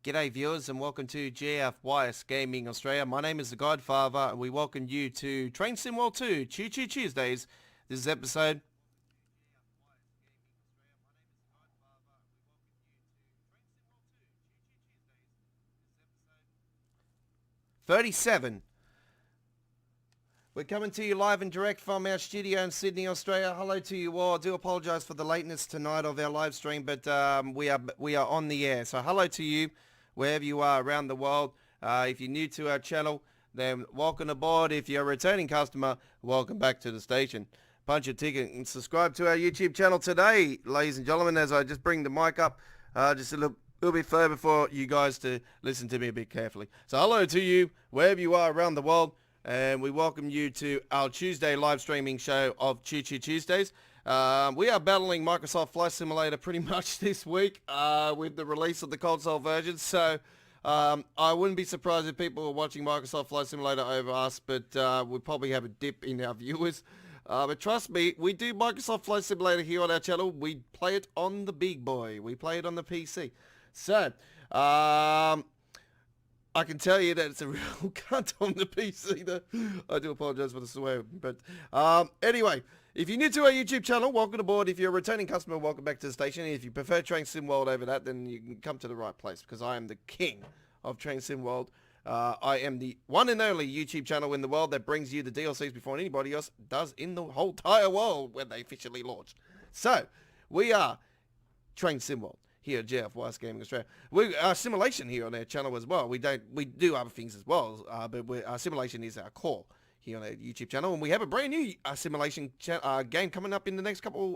G'day viewers and welcome to GFYS Gaming Australia. My name is The Godfather and we welcome you to Train Sim World 2 Choo Choo Tuesdays. This is episode 37. We're coming to you live and direct from our studio in Sydney, Australia. Hello to you all. I do apologise for the lateness tonight of our live stream, but we are on the air. So hello to you, wherever you are around the world. If you're new to our channel, then welcome aboard. If you're a returning customer, welcome back to the station. Punch your ticket and subscribe to our YouTube channel today, ladies and gentlemen, as I just bring the mic up just a little bit further for you guys to listen to me a bit carefully. So hello to you, wherever you are around the world. And we welcome you to our Tuesday live streaming show of Choo Choo Tuesdays. We are battling Microsoft Flight Simulator pretty much this week with the release of the console version. So I wouldn't be surprised if people are watching Microsoft Flight Simulator over us, but we probably have a dip in our viewers. But trust me, we do Microsoft Flight Simulator here on our channel. We play it on the big boy. We play it on the PC. So, I can tell you that it's a real cunt on the PC. I do apologise for the swear. But anyway, if you're new to our YouTube channel, welcome aboard. If you're a returning customer, welcome back to the station. If you prefer Train Sim World over that, then you can come to the right place because I am the king of Train Sim World. I am the one and only YouTube channel in the world that brings you the DLCs before anybody else does in the whole entire world when they officially launched. So, we are Train Sim World here at GFYS Gaming Australia. We simulation here on our channel as well. We do other things as well, but our simulation is our core here on our YouTube channel, and we have a brand new simulation game coming up in the next couple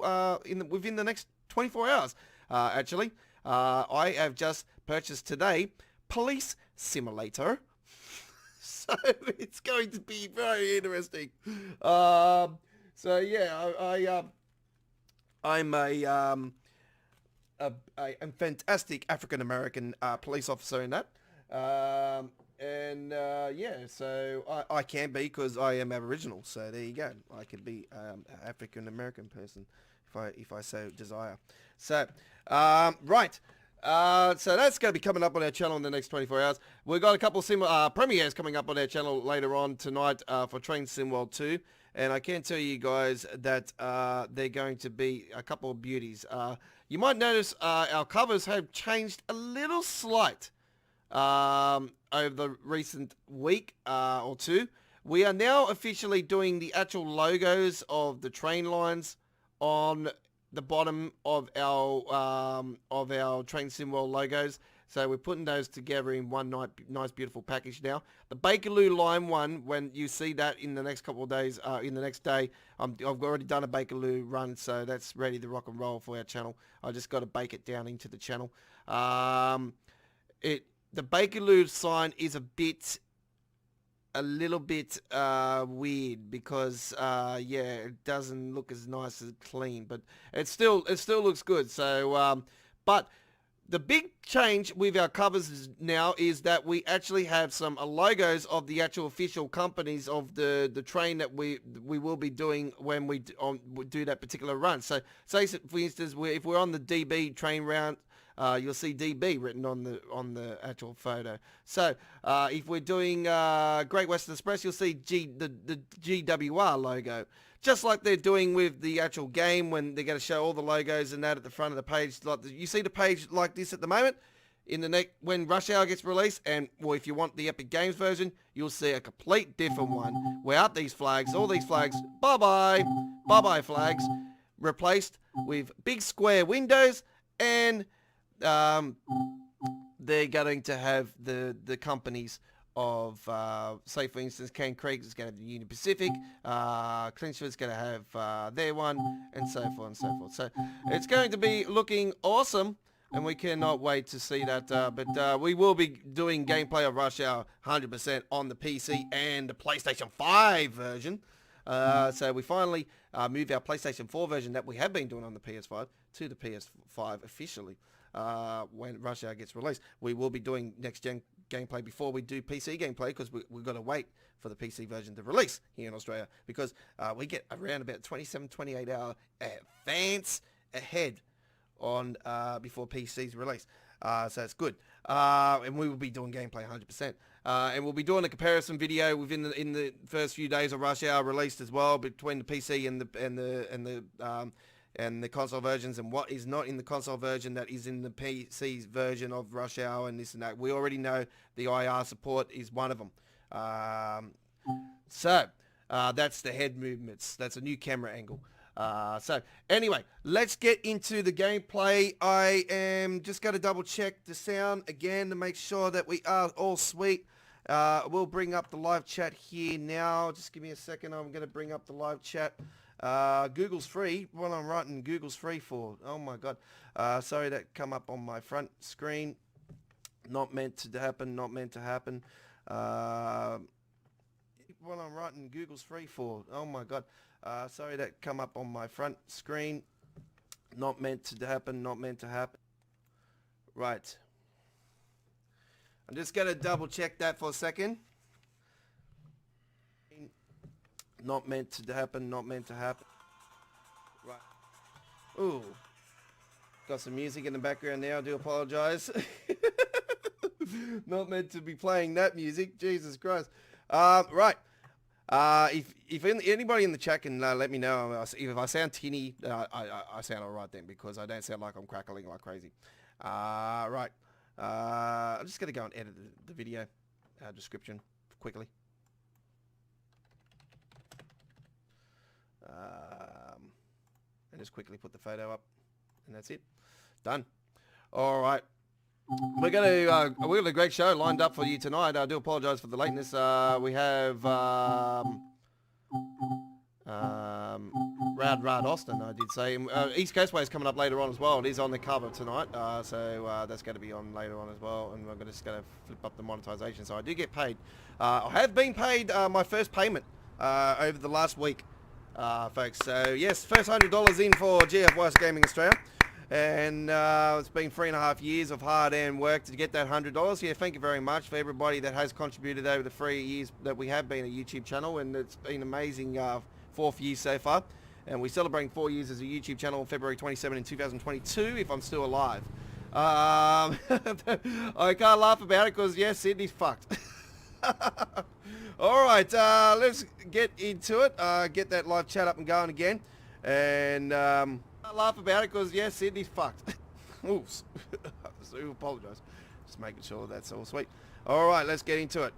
within the next 24 hours. Actually, I have just purchased today Police Simulator, so it's going to be very interesting. So yeah, I'm a fantastic African-American police officer in that. Yeah, so I can be because I am Aboriginal. So there you go. I could be an African-American person if I so desire. So, right. So that's going to be coming up on our channel in the next 24 hours. We've got a couple of premieres coming up on our channel later on tonight for Train Sim World 2. And I can tell you guys that they're going to be a couple of beauties. You might notice our covers have changed a little slight over the recent week or two. We are now officially doing the actual logos of the train lines on the bottom of our Train Sim World logos. So we're putting those together in one nice, beautiful package now. The Bakerloo line one, when you see that in the next couple of days, in the next day, I've already done a Bakerloo run, so that's ready to rock and roll for our channel. I just got to bake it down into the channel. The Bakerloo sign is a little bit weird because yeah, it doesn't look as nice as clean, but it still looks good. So but the big change with our covers now is that we actually have some logos of the actual official companies of the train that we will be doing when we do that particular run. So say for instance, if we're on the DB train route, you'll see DB written on the actual photo. So if we're doing Great Western Express, you'll see the GWR logo. Just like they're doing with the actual game when they're going to show all the logos and that at the front of the page. Like you see the page like this at the moment. In the when Rush Hour gets released, and well, if you want the Epic Games version, you'll see a complete different one. Without these flags, all these flags, bye-bye flags, replaced with big square windows, and they're going to have the companies of, say for instance, Cane Creek is going to have the Union Pacific, Clinchford's going to have their one, and so forth and so forth. So it's going to be looking awesome, and we cannot wait to see that. But we will be doing gameplay of Rush Hour 100% on the PC and the PlayStation 5 version. So we finally moved our PlayStation 4 version that we have been doing on the PS5 to the PS5 officially. When Rush Hour gets released, we will be doing next-gen gameplay before we do PC gameplay because we've got to wait for the PC version to release here in Australia because we get around about 27, 28 hour advance ahead on before PC's release. So it's good. and we will be doing gameplay 100%. And we'll be doing a comparison video within in the first few days of Rush Hour released as well, between the PC and the console versions, and what is not in the console version that is in the PC version of Rush Hour and this and that. We already know the IR support is one of them. So that's the head movements. That's a new camera angle. So anyway, let's get into the gameplay. I am just going to double check the sound again to make sure that we are all sweet. We'll bring up the live chat here now. Just give me a second. I'm going to bring up the live chat. Google's free. What I'm writing Google's free for. Oh my God. Sorry that come up on my front screen. Not meant to happen. Not meant to happen. What I'm writing Google's free for. Oh my God. Sorry that come up on my front screen. Not meant to happen. Not meant to happen. Right. I'm just going to double check that for a second. Not meant to happen. Not meant to happen. Right. Ooh. Got some music in the background there. I do apologize. Not meant to be playing that music. Jesus Christ. Right. If anybody in the chat can let me know if I sound tinny, I sound alright then, because I don't sound like I'm crackling like crazy. Right. I'm just going to go and edit the video description quickly. And just quickly put the photo up, and that's it. Done. All right. We've got a great show lined up for you tonight. I do apologise for the lateness. We have Rad Austin, I did say. East Coast Way is coming up later on as well. It is on the cover tonight, so that's going to be on later on as well. And we're just going to flip up the monetization. So I do get paid. I have been paid my first payment over the last week, folks. So yes, first $100 in for GF West Gaming Australia. And it's been 3.5 years of hard-earned work to get that $100. Yeah, thank you very much for everybody that has contributed over the 3 years that we have been a YouTube channel, and it's been amazing 4th year so far. And we're celebrating 4 years as a YouTube channel on February 27 in 2022, if I'm still alive. I can't laugh about it because, yes, Sydney's fucked. All right, let's get into it. Get that live chat up and going again. And I laugh about it because, yes, Sydney's fucked. Oops. I do apologise. Just making sure that's all sweet. All right, let's get into it.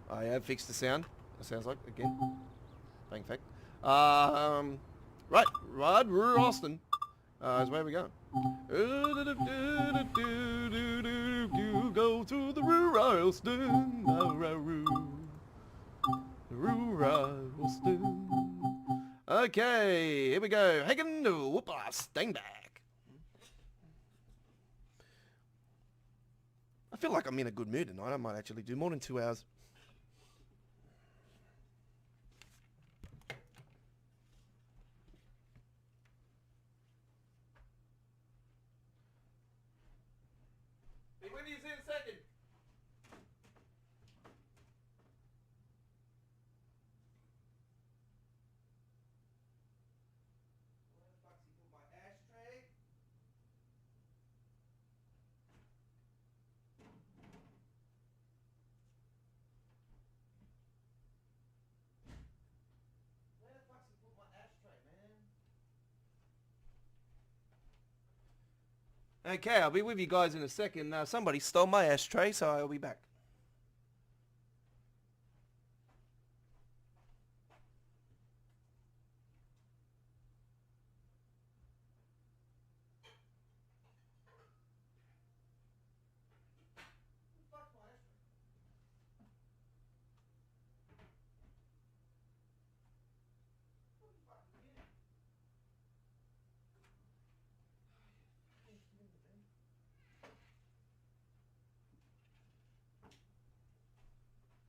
I have fixed the sound. It sounds like, again. Bang fact. Right, Rod Austin is where we go. You go to the Austin. Austin. Okay, here we go. Hagen, whoopa, Steinbach. I feel like I'm in a good mood tonight. I might actually do more than 2 hours. Be with you in a second. Okay, I'll be with you guys in a second. Somebody stole my ashtray, so I'll be back.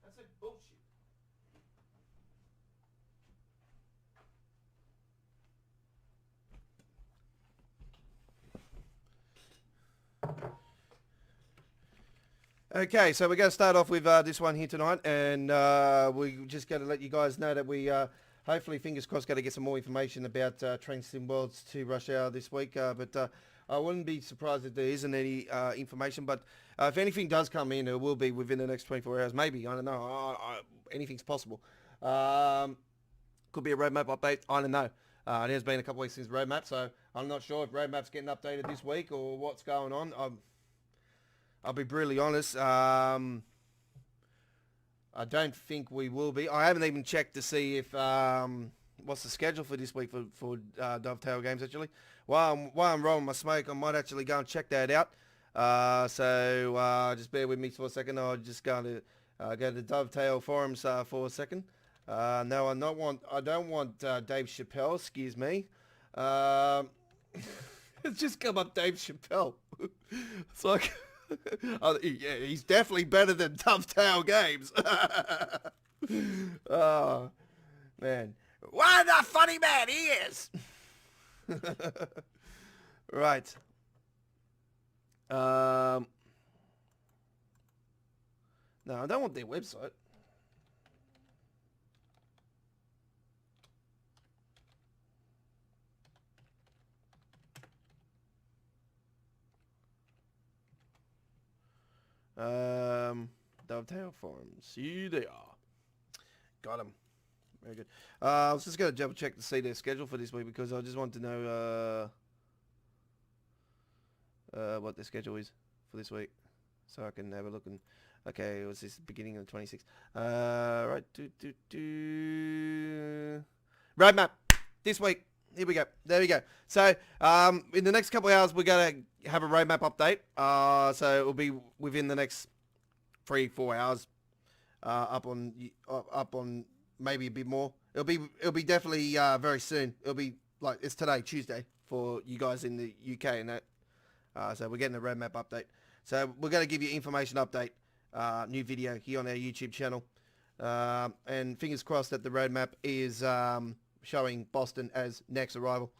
That's like bullshit. Okay, so we're going to start off with this one here tonight, and we just got to let you guys know that we hopefully, fingers crossed, got to get some more information about Train Sim Worlds 2 Rush Hour this week, but I wouldn't be surprised if there isn't any information, but if anything does come in, it will be within the next 24 hours. Maybe, I don't know. Anything's possible. Could be a roadmap update. I don't know. It has been a couple weeks since roadmap, so I'm not sure if roadmap's getting updated this week or what's going on. I'll be brutally honest. I don't think we will be. I haven't even checked to see if what's the schedule for this week for Dovetail games, actually. While I'm rolling my smoke, I might actually go and check that out. So just bear with me for a second. I'll just go to the Dovetail forums for a second. No, I don't want Dave Chappelle. Excuse me. It's just come up Dave Chappelle. It's like, yeah, he's definitely better than Dovetail Games. Oh man, what a funny man he is. Right. No, I don't want their website. Dovetail forums. See they are. Got them. Very good. I was just going to double check to see their schedule for this week because I just want to know what their schedule is for this week, so I can have a look. And okay, it was this beginning of the 26th. Right. Roadmap this week. Here we go. There we go. So, in the next couple of hours, we're going to have a roadmap update. So it'll be within the next 3-4 hours. Up on maybe a bit more. It'll be definitely very soon. It'll be like it's today, Tuesday, for you guys in the UK and that. So we're getting a roadmap update. So we're going to give you information update, new video here on our YouTube channel, and fingers crossed that the roadmap is showing Boston as next arrival,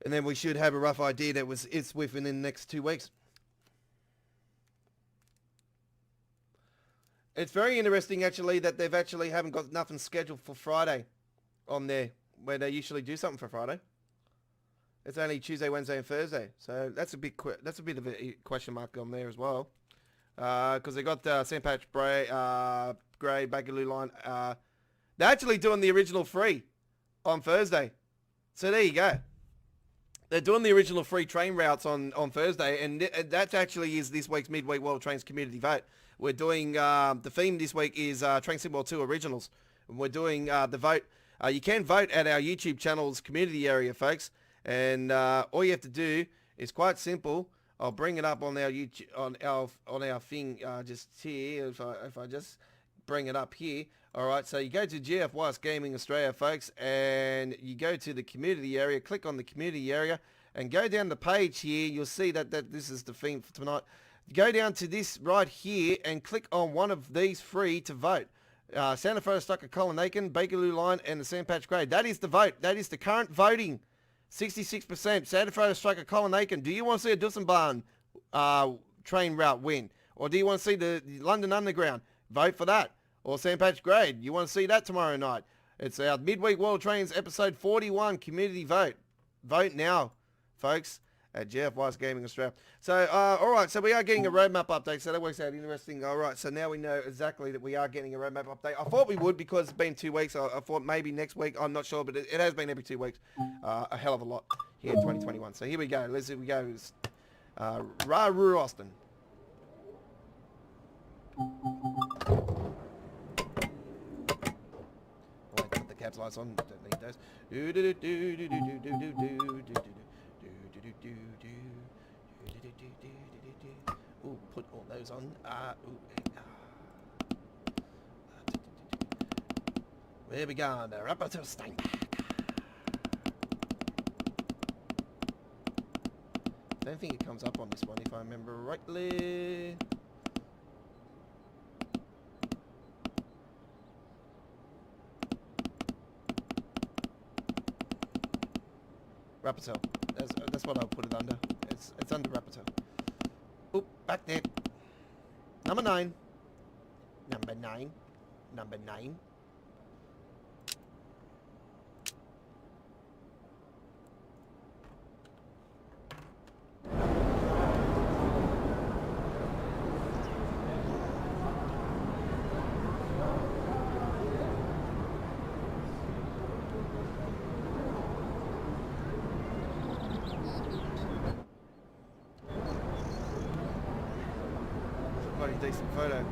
and then we should have a rough idea that it's within the next 2 weeks. It's very interesting actually that they've actually haven't got nothing scheduled for Friday on there where they usually do something for Friday. It's only Tuesday, Wednesday, and Thursday, so that's a bit of a question mark on there as well, because they got St. Patrick's Grey, Bakerloo line. They're actually doing the original free on Thursday. So there you go. They're doing the original free train routes on Thursday, and that actually is this week's Midweek World Trains Community Vote. We're doing, the theme this week is Train Sim World 2 Originals. And we're doing the vote. You can vote at our YouTube channel's community area, folks. And all you have to do is quite simple. I'll bring it up on our YouTube, on our thing just here. If I just bring it up here. All right, so you go to GF Gaming Australia, folks, and you go to the community area, click on the community area, and go down the page here. You'll see that this is the theme for tonight. Go down to this right here and click on one of these three to vote. Santa Fe, Stucker, Colin Aiken, Bakerloo Line, and the St. Patrick's Grey. That is the vote. That is the current voting. 66%. Santa Fe, Striker, Colin Aiken. Do you want to see a Dussenbarn train route win? Or do you want to see the London Underground? Vote for that. Or St. Patrick's Grey. You want to see that tomorrow night? It's our Midweek World Trains episode 41 community vote. Vote now, folks, at GF Gaming Australia. So, all right, so we are getting a roadmap update, so that works out interesting. All right, so now we know exactly that we are getting a roadmap update. I thought we would because it's been 2 weeks. I thought maybe next week. I'm not sure, but it has been every 2 weeks. A hell of a lot here in 2021. So here we go. Let's see. We go. Ra-Roo Austin. Wait, put the caps lights on. Don't need those. Ooh, put all those on. Where we going? Up to Steinbach. I don't think it comes up on this one, if I remember rightly. Rapperswil. That's what I'll put it under. It's under Rapperswil. Oop, back there. Number 9. Number 9. Number 9. decent photo.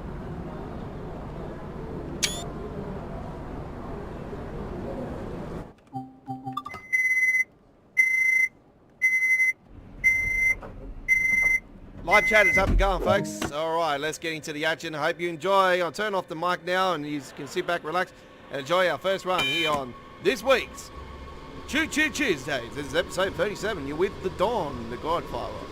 Live chat is up and going, folks. All right, let's get into the action. I hope you enjoy. I'll turn off the mic now and you can sit back, relax, and enjoy our first run here on this week's Choo Choo Tuesdays. This is episode 37. You're with the Don, the Godfather.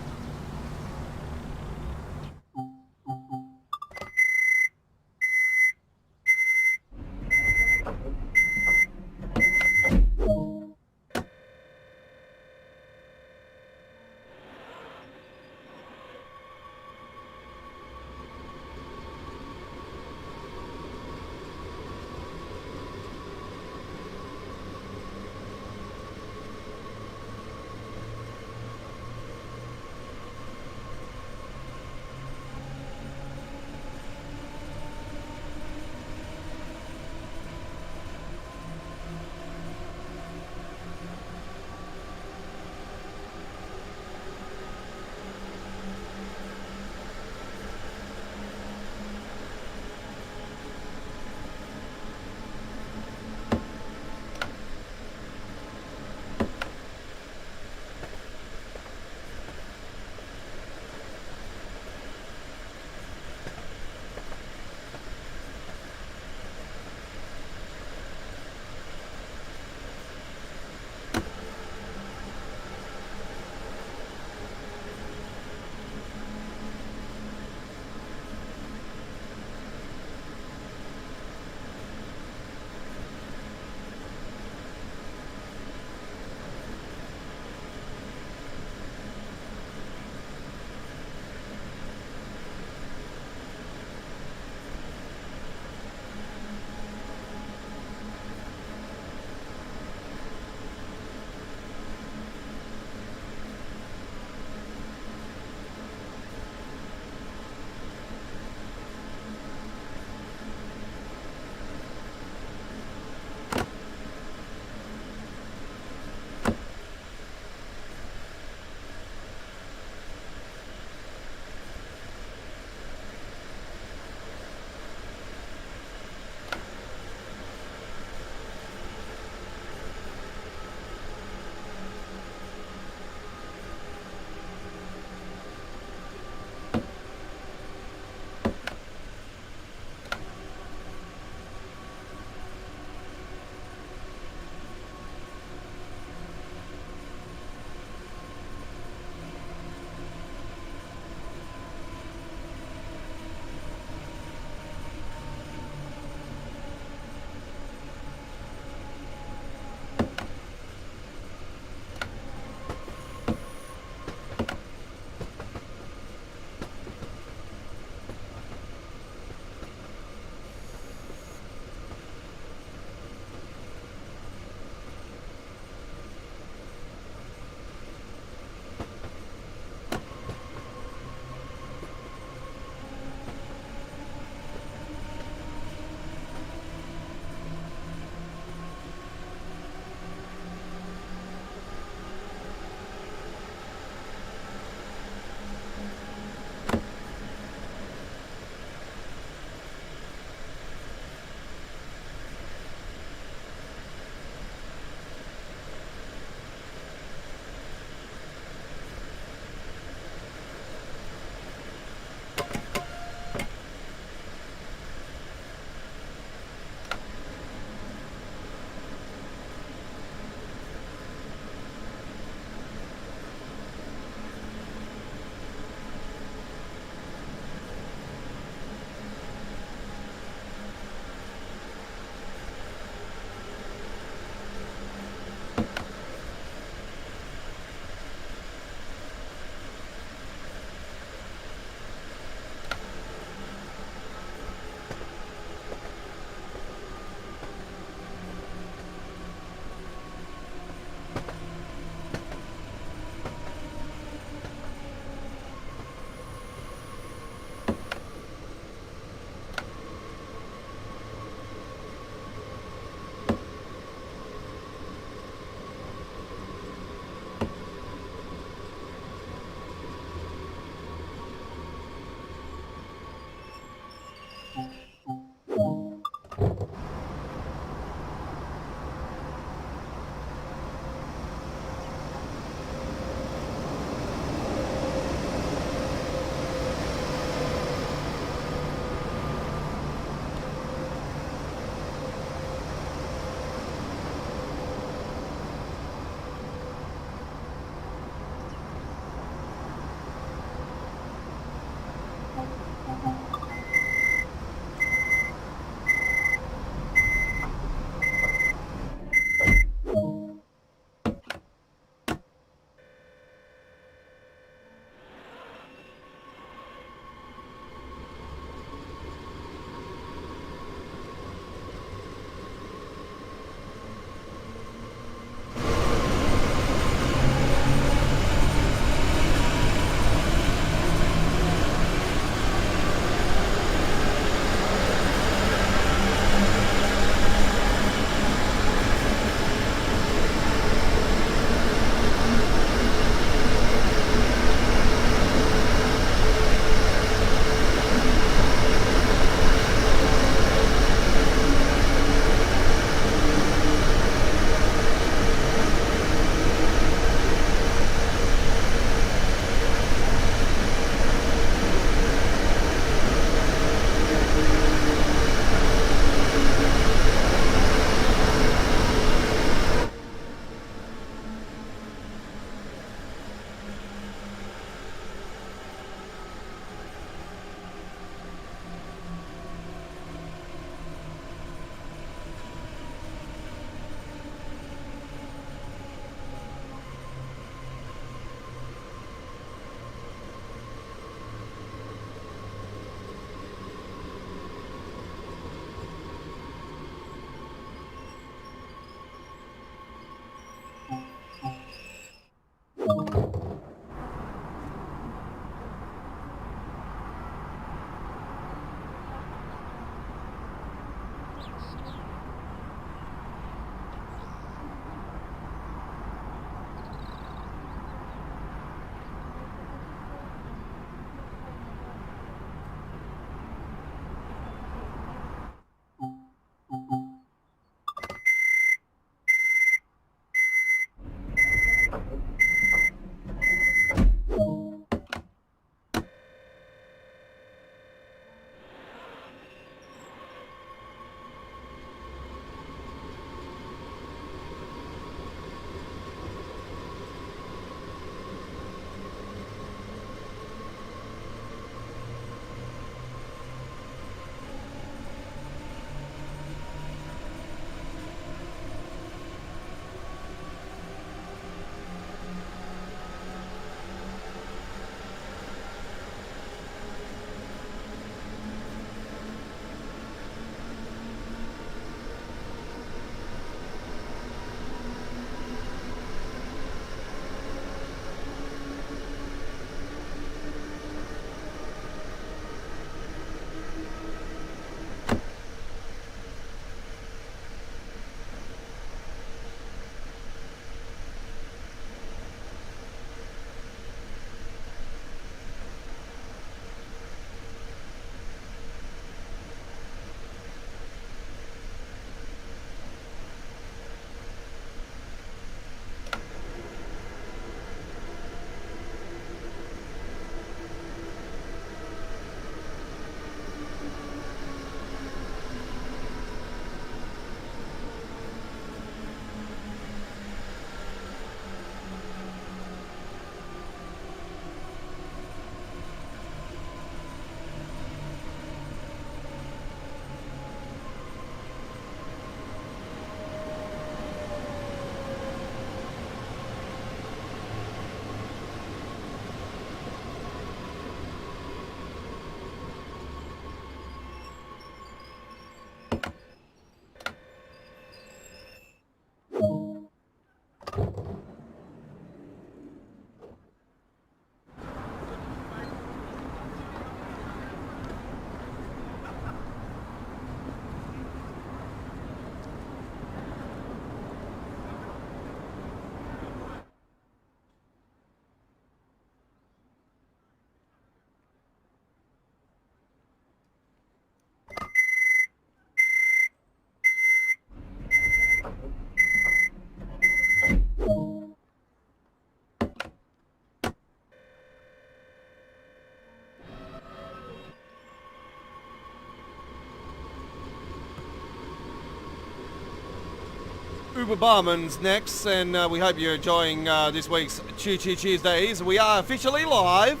Uber Barman's next, and we hope you're enjoying this week's Choo Choo Tuesdays. We are officially live.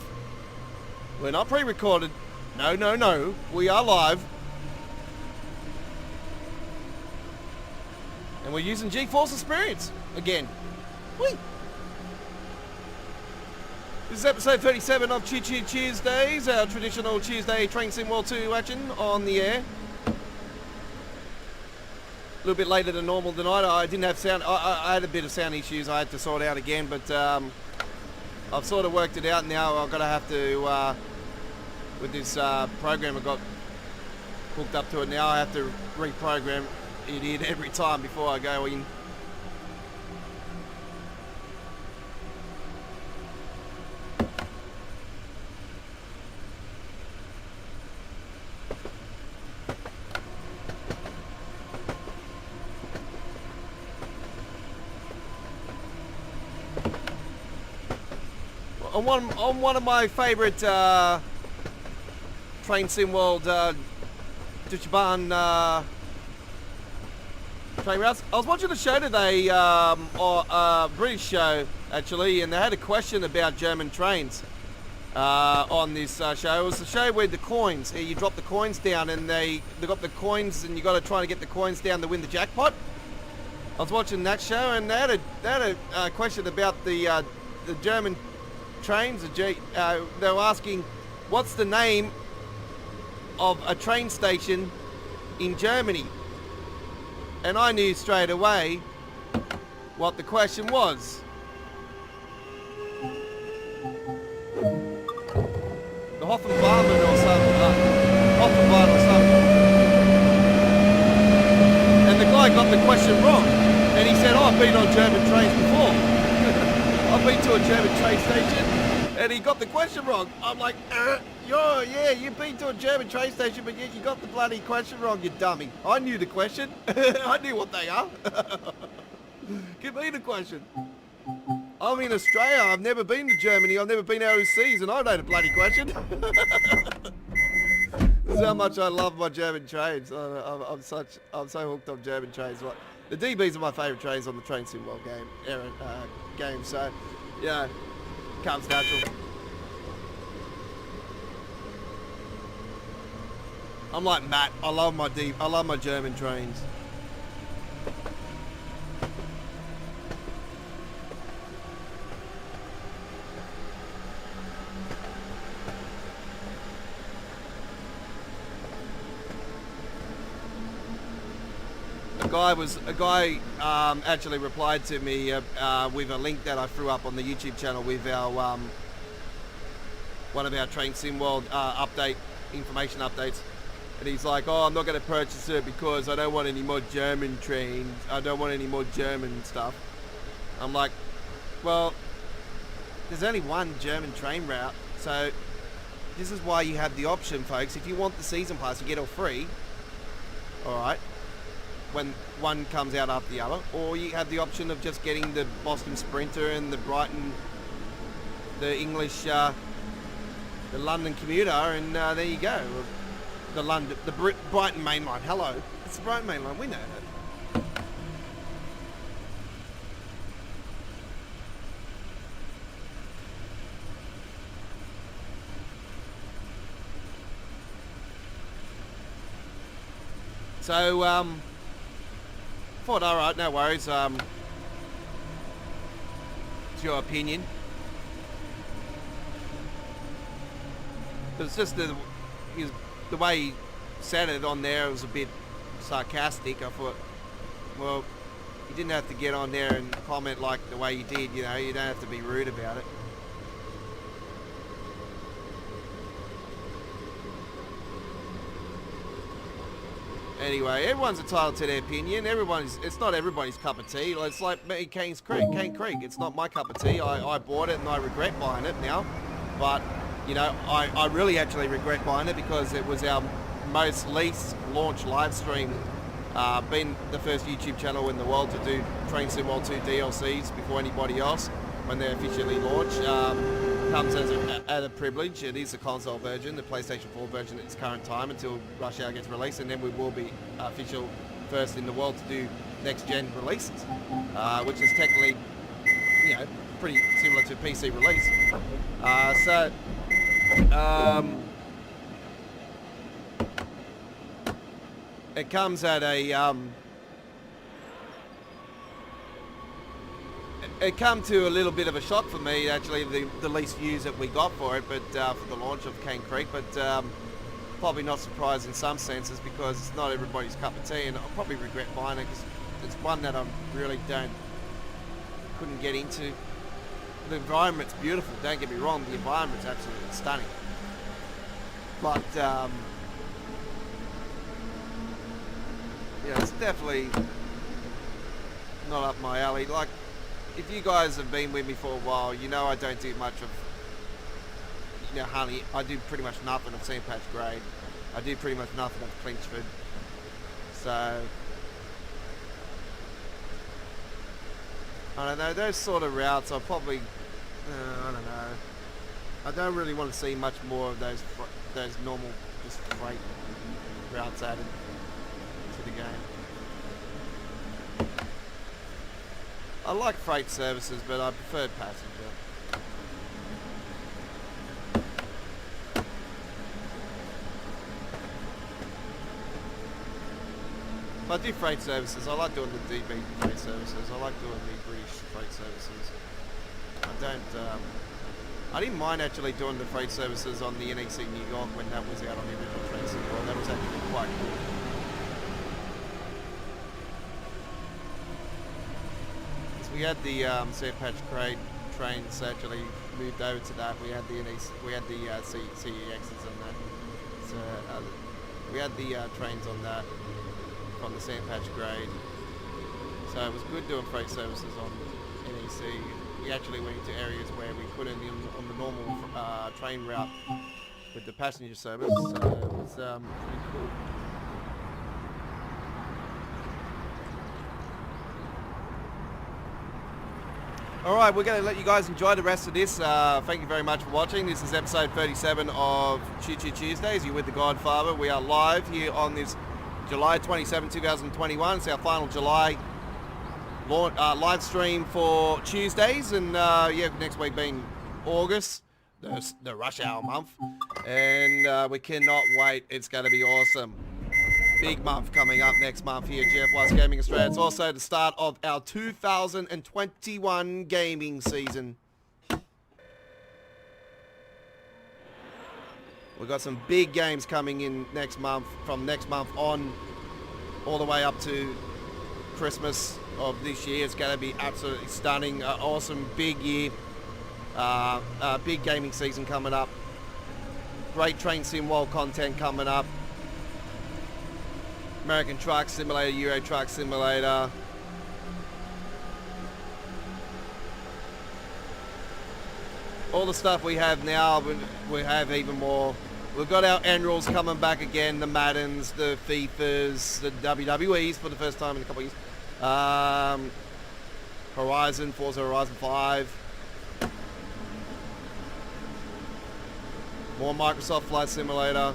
We're not pre-recorded. No. We are live. And we're using GeForce Experience again. Whee! This is episode 37 of Choo Choo Tuesdays, our traditional Tuesday Train Sim World 2 action on the air. A little bit later than normal tonight. I didn't have sound. I had a bit of sound issues I had to sort out again, but I've sort of worked it out now. I've got to have to, with this program I got hooked up to it now, I have to reprogram it in every time before I go in. On one of my favourite Train Sim World Duchaban train routes. I was watching a show today, or a British show actually, and they had a question about German trains on this show. It was a show where the coins, you drop the coins down, and they got the coins, and you got to try to get the coins down to win the jackpot. I was watching that show, and they had a question about the German trains. They were asking, what's the name of a train station in Germany? And I knew straight away what the question was. The Hoffenbarmen or something. Hoffenbarmen or something. And the guy got the question wrong. And he said, oh, I've been on German trains before. I've been to a German train station, and he got the question wrong. I'm like, you've been to a German train station, but yet you got the bloody question wrong, you dummy. I knew the question. I knew what they are. Give me the question. I'm in Australia. I've never been to Germany. I've never been overseas, and I know the bloody question. This is how much I love my German trains. I'm so hooked on German trains. The DBs are my favourite trains on the Train Sim World game, so yeah, comes natural. I'm like Matt. I love my German trains. A guy actually replied to me with a link that I threw up on the YouTube channel with our one of our Train Sim World information updates, and he's like, oh, I'm not going to purchase it because I don't want any more German trains. I don't want any more German stuff. I'm like, well, there's only one German train route, so this is why you have the option, folks. If you want the season pass, you get all free. All right. When one comes out after the other, or you have the option of just getting the Boston Sprinter and the Brighton, the English, the London commuter, and there you go. The Brighton main line. Hello, it's the Brighton main line. We know that. So thought, all right, no worries. It's your opinion. But it's just the way he said it on there was a bit sarcastic. I thought, well, you didn't have to get on there and comment like the way you did. You know, you don't have to be rude about it. Anyway, everyone's entitled to their opinion. It's not everybody's cup of tea. It's like me, Cane Creek. It's not my cup of tea. I bought it and I regret buying it now. But, you know, I really actually regret buying it because it was our most least launched live stream. Been the first YouTube channel in the world to do Train Sim World 2 DLCs before anybody else when they officially launch. Comes as a privilege. It is the console version, the PlayStation 4 version at its current time until Rush Hour gets released, and then we will be official first in the world to do next-gen releases, which is technically, you know, pretty similar to PC release. It comes at a it come to a little bit of a shock for me, actually, the least views that we got for it, but for the launch of Cane Creek, but probably not surprised in some senses because it's not everybody's cup of tea, and I'll probably regret buying it because it's one that I really couldn't get into. The environment's beautiful, don't get me wrong, the environment's absolutely stunning, but yeah, it's definitely not up my alley. Like, if you guys have been with me for a while, you know I don't do much of, you know, honey. I do pretty much nothing of Sandpatch Grade. I do pretty much nothing of Clinchford. So, I don't know, those sort of routes are probably, I don't know. I don't really want to see much more of those normal, just freight routes added to the game. I like freight services, but I prefer passenger. If I do freight services, I like doing the DB freight services. I like doing the British freight services. I didn't mind actually doing the freight services on the NEC New York when that was out on the original train system. That was actually quite cool. We had the Sandpatch Grade trains actually moved over to that. We had the CEXs on that. So we had the trains on that from the Sandpatch Grade. So it was good doing freight services on NEC. We actually went into areas where we couldn't on the normal train route with the passenger service. So it was pretty cool. Alright, we're going to let you guys enjoy the rest of this. Thank you very much for watching. This is episode 37 of Choo Choo Tuesdays. You're with the Godfather. We are live here on this July 27, 2021. It's our final July live stream for Tuesdays. And yeah, next week being August, the rush hour month. And we cannot wait. It's going to be awesome. Big month coming up next month here at GFY's Gaming Australia. It's also the start of our 2021 gaming season. We've got some big games coming in next month, from next month on, all the way up to Christmas of this year. It's going to be absolutely stunning, awesome, big year, big gaming season coming up. Great Train Sim World content coming up. American Truck Simulator, Euro Truck Simulator. All the stuff we have now, we have even more. We've got our annuals coming back again, the Maddens, the FIFAs, the WWEs for the first time in a couple of years. Forza Horizon 5. More Microsoft Flight Simulator.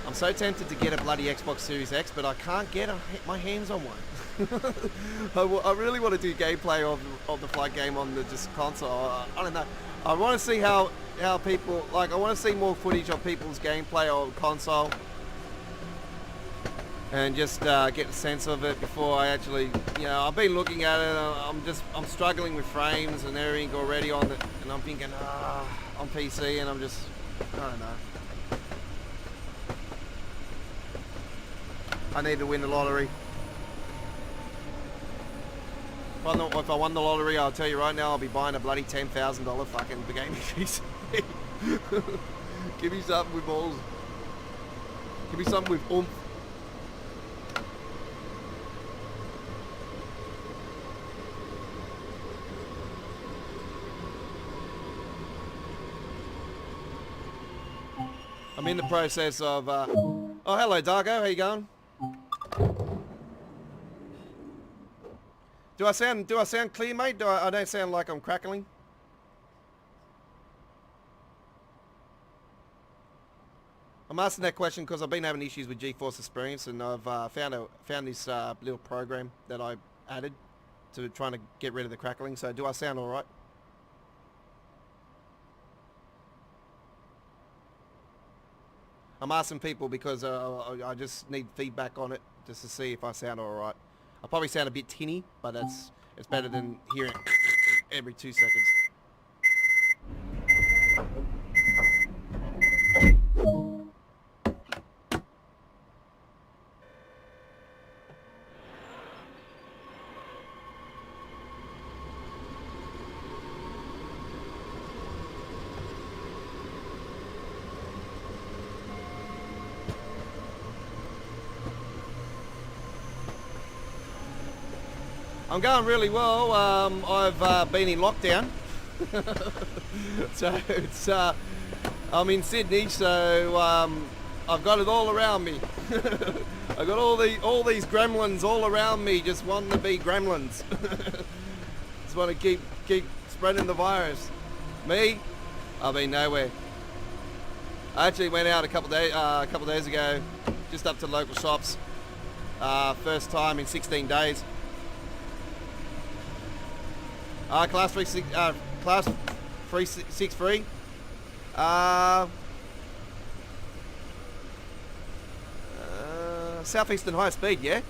I'm so tempted to get a bloody Xbox Series X, but I can't get my hands on one. I really want to do gameplay of the flight game on the just console. I don't know. I want to see how people, like, I want to see more footage of people's gameplay on console. And just get a sense of it before I actually, you know, I've been looking at it, I'm struggling with frames and everything already on it, and I'm thinking, on PC, and I'm just, I don't know. I need to win the lottery. If I won the lottery, I'll tell you right now, I'll be buying a bloody $10,000 fucking gaming PC. Give me something with balls. Give me something with oomph. I'm in the process of, oh, hello, Dargo. How you going? Do I sound clear, mate? I don't sound like I'm crackling? I'm asking that question because I've been having issues with GeForce Experience, and I've found this little program that I added to trying to get rid of the crackling. So do I sound all right? I'm asking people because I just need feedback on it just to see if I sound all right. I probably sound a bit tinny, but it's better than hearing every 2 seconds. I'm going really well. I've been in lockdown. So it's I'm in Sydney, so I've got it all around me. I've got all these gremlins all around me, just wanting to be gremlins. Just want to keep spreading the virus. Me, I've been nowhere. I actually went out a couple days ago, just up to local shops. First time in 16 days. Class 363. Southeastern high speed, yeah.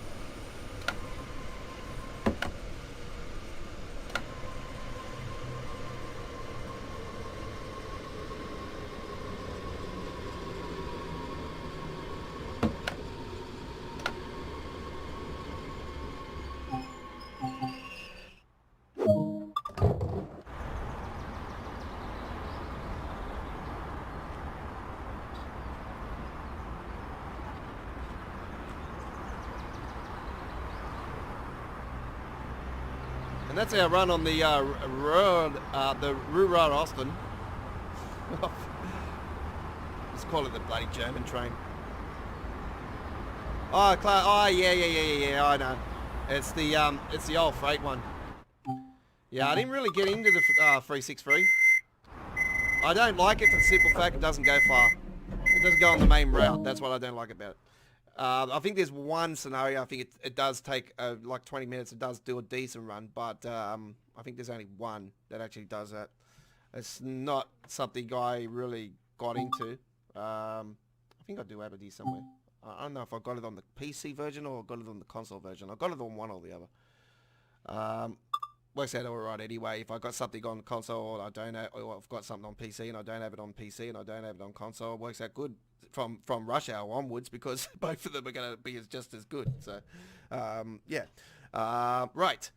And that's our run on the road, the Ruhr Austin. Let's call it the bloody German train. Oh, yeah, I know. It's the old freight one. Yeah, I didn't really get into the 363. I don't like it for the simple fact it doesn't go far. It doesn't go on the main route. That's what I don't like about it. I think there's one scenario. I think it does take like 20 minutes. It does do a decent run, but I think there's only one that actually does that. It's not something I really got into. I think I do have it here somewhere. I don't know if I got it on the PC version or I got it on the console version. I got it on one or the other. Works out all right anyway. If I got something on console and I don't have, or I've got something on PC and I don't have it on PC and I don't have it on console, it works out good from rush hour onwards because both of them are going to be just as good. So, yeah. Right.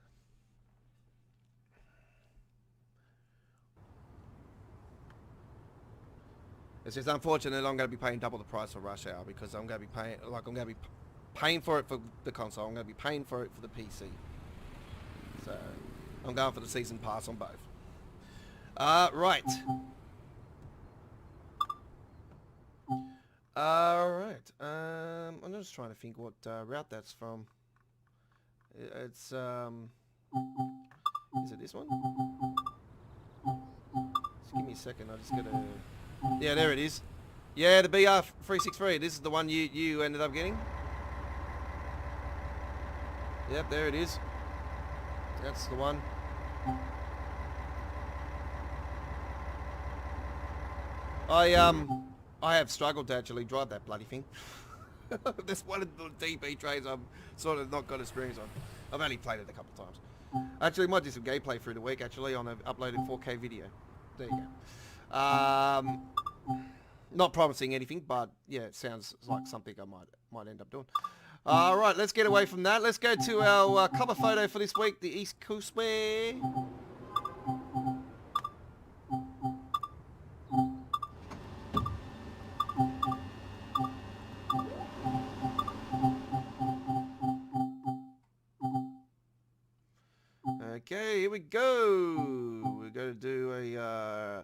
It's just unfortunate I'm going to be paying double the price for rush hour because I'm going to be paying for it for the console. I'm going to be paying for it for the PC. So I'm going for the season pass on both. Right. Alright. I'm just trying to think what route that's from. It's is it this one? Just give me a second, I just gotta... Yeah, there it is. Yeah, the BR363. This is the one you ended up getting. Yep, there it is. That's the one. I have struggled to actually drive that bloody thing. That's one of the DB trains I'm sort of not got experience on. I've only played it a couple of times. Actually, might do some gameplay through the week actually on an uploaded 4K video. There you go. Not promising anything, but yeah, it sounds like something I might end up doing. Alright, let's get away from that. Let's go to our cover photo for this week, the East Coast Way. Okay, here we go. We're going to do a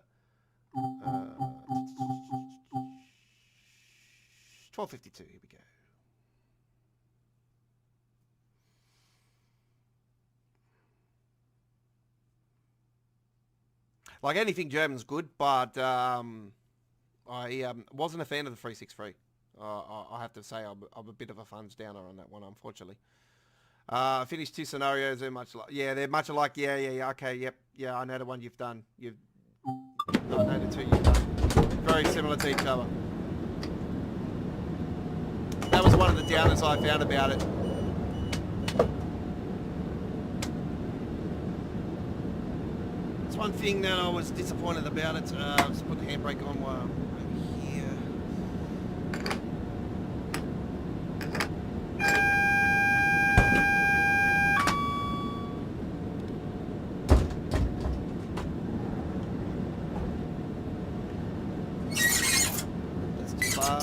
1252. Here we go. Like anything German's good, but I wasn't a fan of the 363. I have to say I'm a bit of a funds downer on that one, unfortunately. Finished two scenarios. They're much like, yeah, they're much alike. Yeah. Okay, yep, yeah. I know the one you've done. I know the two you've done. Very similar to each other. That was one of the downers I found about it. It's one thing that I was disappointed about it. Just put the handbrake on while I'm here. That's too far.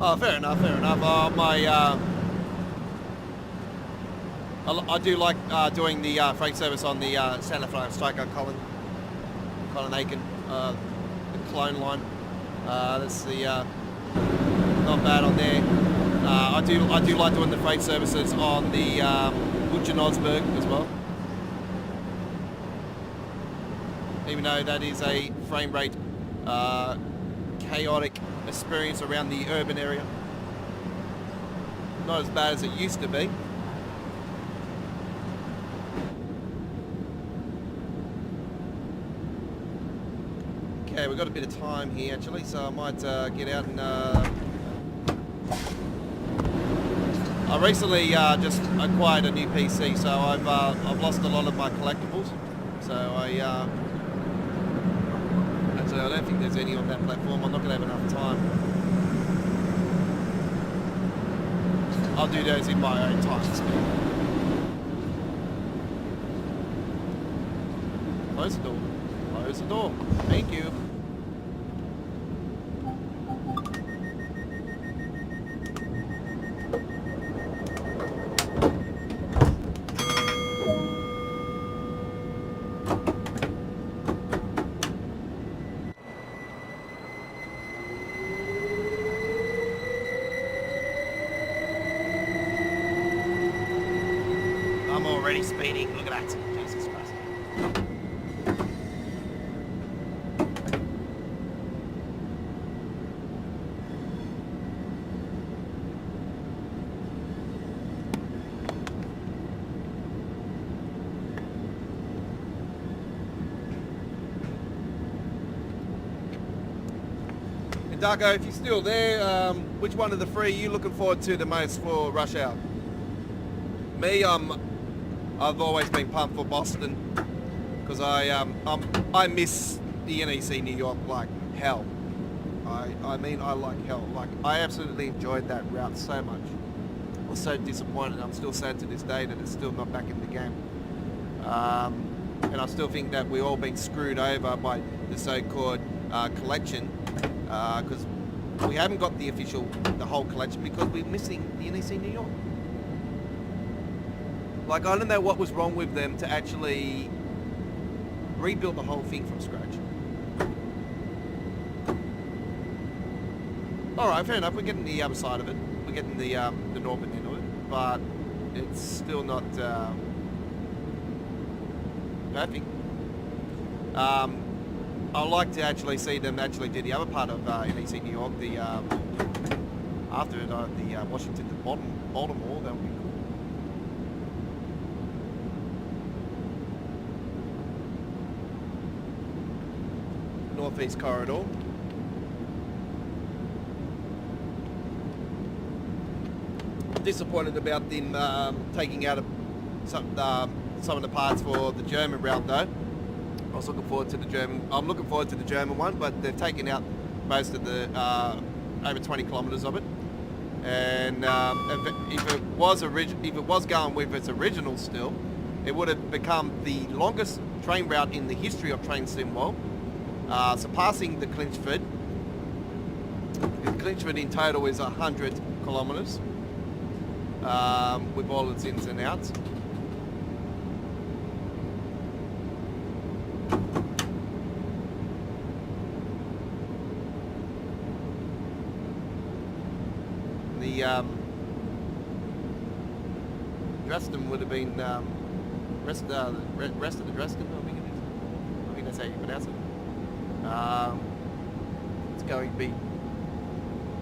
Oh, fair enough. I do like doing the freight service on the Santa Fe Striker Colin Aiken, the clone line. That's the not bad on there. I do like doing the freight services on the Butcher Osberg as well. Even though that is a frame rate chaotic experience around the urban area. Not as bad as it used to be. Okay, we've got a bit of time here actually, so I might get out and... I recently just acquired a new PC, so I've lost a lot of my collectibles. So actually I don't think there's any on that platform. I'm not going to have enough time. I'll do those in my own time speed. Close the door. Close the door. Thank you. I'm already speeding. Look at that. Jesus Christ. And Darko, if you're still there, which one of the three are you looking forward to the most for Rush Hour? Me, I've always been pumped for Boston because I miss the NEC New York like hell. I mean I like hell. Like I absolutely enjoyed that route so much. I was so disappointed. I'm still sad to this day that it's still not back in the game. And I still think that we've all been screwed over by the so-called collection because we haven't got the whole collection because we're missing the NEC New York. Like, I don't know what was wrong with them to actually rebuild the whole thing from scratch. Alright, fair enough, we're getting the other side of it. We're getting the northern end of it, but it's still not perfect. I'd like to actually see them actually do the other part of NEC New York, the after it, the Washington to Baltimore. That would be cool. Northeast corridor. Disappointed about them taking out some of the parts for the German route though. I was looking forward to the German. I'm looking forward to the German one, but they've taken out most of the over 20 kilometres of it. And if it was going with its original still, it would have become the longest train route in the history of train sim world. Surpassing the Clinchford. The Clinchford in total is 100 kilometres with all its ins and outs. The Dresden would have been rest of the Dresden, I think that's how you pronounce it. It's going to be,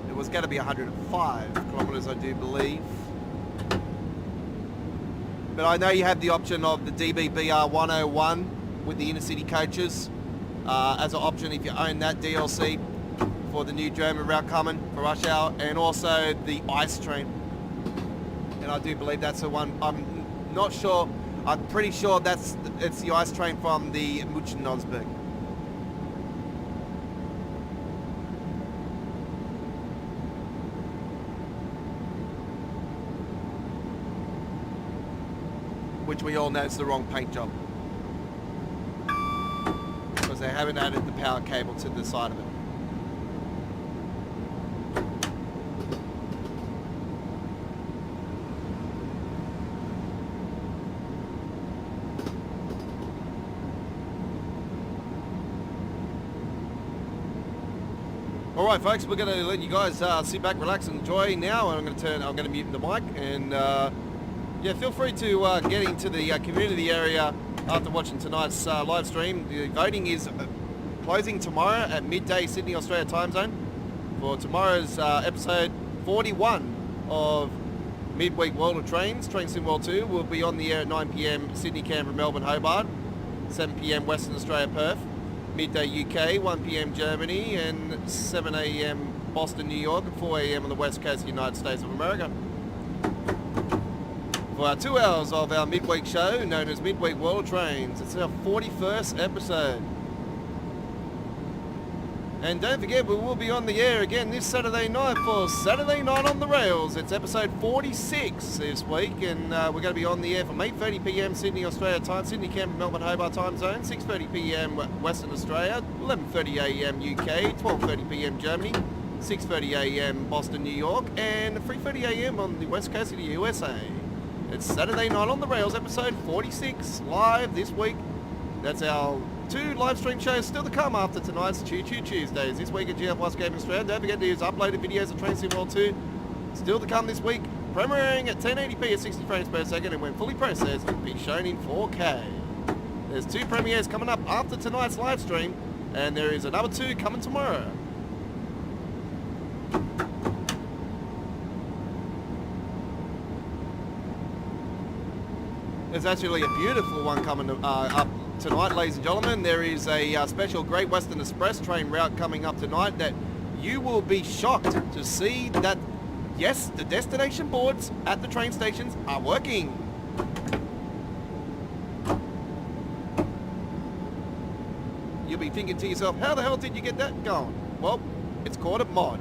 it was going to be 105 kilometres, I do believe. But I know you have the option of the DBBR 101 with the inner city coaches as an option if you own that DLC for the new German route coming for rush hour, and also the ice train. And I do believe that's the one. I'm not sure. I'm pretty sure it's the ice train from the München-Nosberg. Which we all know is the wrong paint job, because they haven't added the power cable to the side of it. All right, folks, we're going to let you guys sit back, relax, and enjoy now. And I'm going to mute the mic, and yeah, feel free to get into the community area after watching tonight's live stream. The voting is closing tomorrow at midday Sydney, Australia time zone for tomorrow's episode 41 of Midweek World of Trains. Train Sim World 2 will be on the air at 9 p.m. Sydney, Canberra, Melbourne, Hobart, 7 p.m. Western Australia, Perth, midday UK, 1 p.m. Germany, and 7 a.m. Boston, New York, and 4 a.m. on the west coast of the United States of America. For our 2 hours of our midweek show known as Midweek World Trains. It's our 41st episode. And don't forget, we will be on the air again this Saturday night for Saturday Night on the Rails. It's episode 46 this week, and we're going to be on the air from 8:30 p.m. Sydney, Australia time, Sydney, Canberra, Melbourne, Hobart time zone, 6:30 p.m. Western Australia, 11:30 a.m. UK, 12:30 p.m. Germany, 6:30 a.m. Boston, New York, and 3:30 a.m. on the west coast of the USA. It's Saturday Night on the Rails, episode 46, live this week. That's our 2 live stream shows still to come after tonight's Choo Choo Tuesdays. This week at GF Plus Gaming Australia. Don't forget to use uploaded videos of Train Sim World 2. Still to come this week, premiering at 1080p at 60 frames per second, and when fully processed, it'll be shown in 4K. There's 2 premieres coming up after tonight's live stream, and there is another 2 coming tomorrow. There's actually a beautiful one coming up tonight, ladies and gentlemen. There is a special Great Western Express train route coming up tonight that you will be shocked to see that, yes, the destination boards at the train stations are working. You'll be thinking to yourself, how the hell did you get that going? Well, it's called a mod.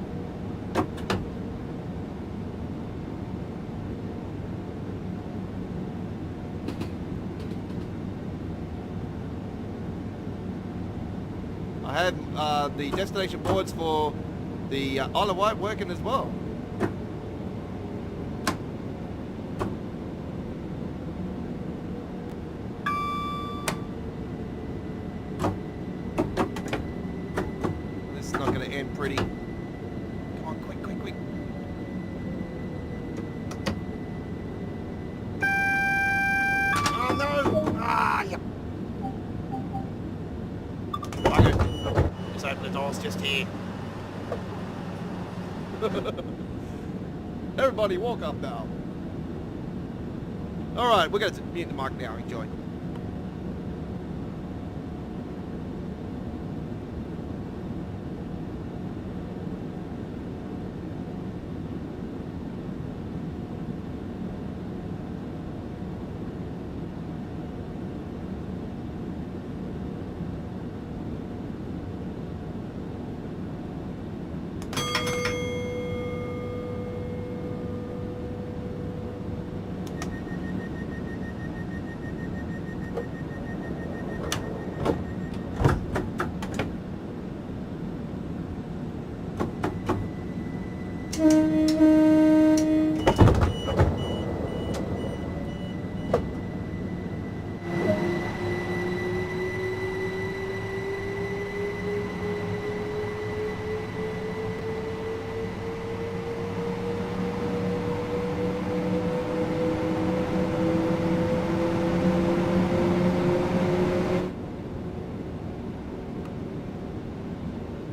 I have the destination boards for the Isle of Wight working as well. This is not going to end pretty. Come on, quick, quick, quick. Oh no! Ah, yep. Okay. Just open the doors just here. Everybody walk up now. Alright, we're going to mute the mic now. Enjoy.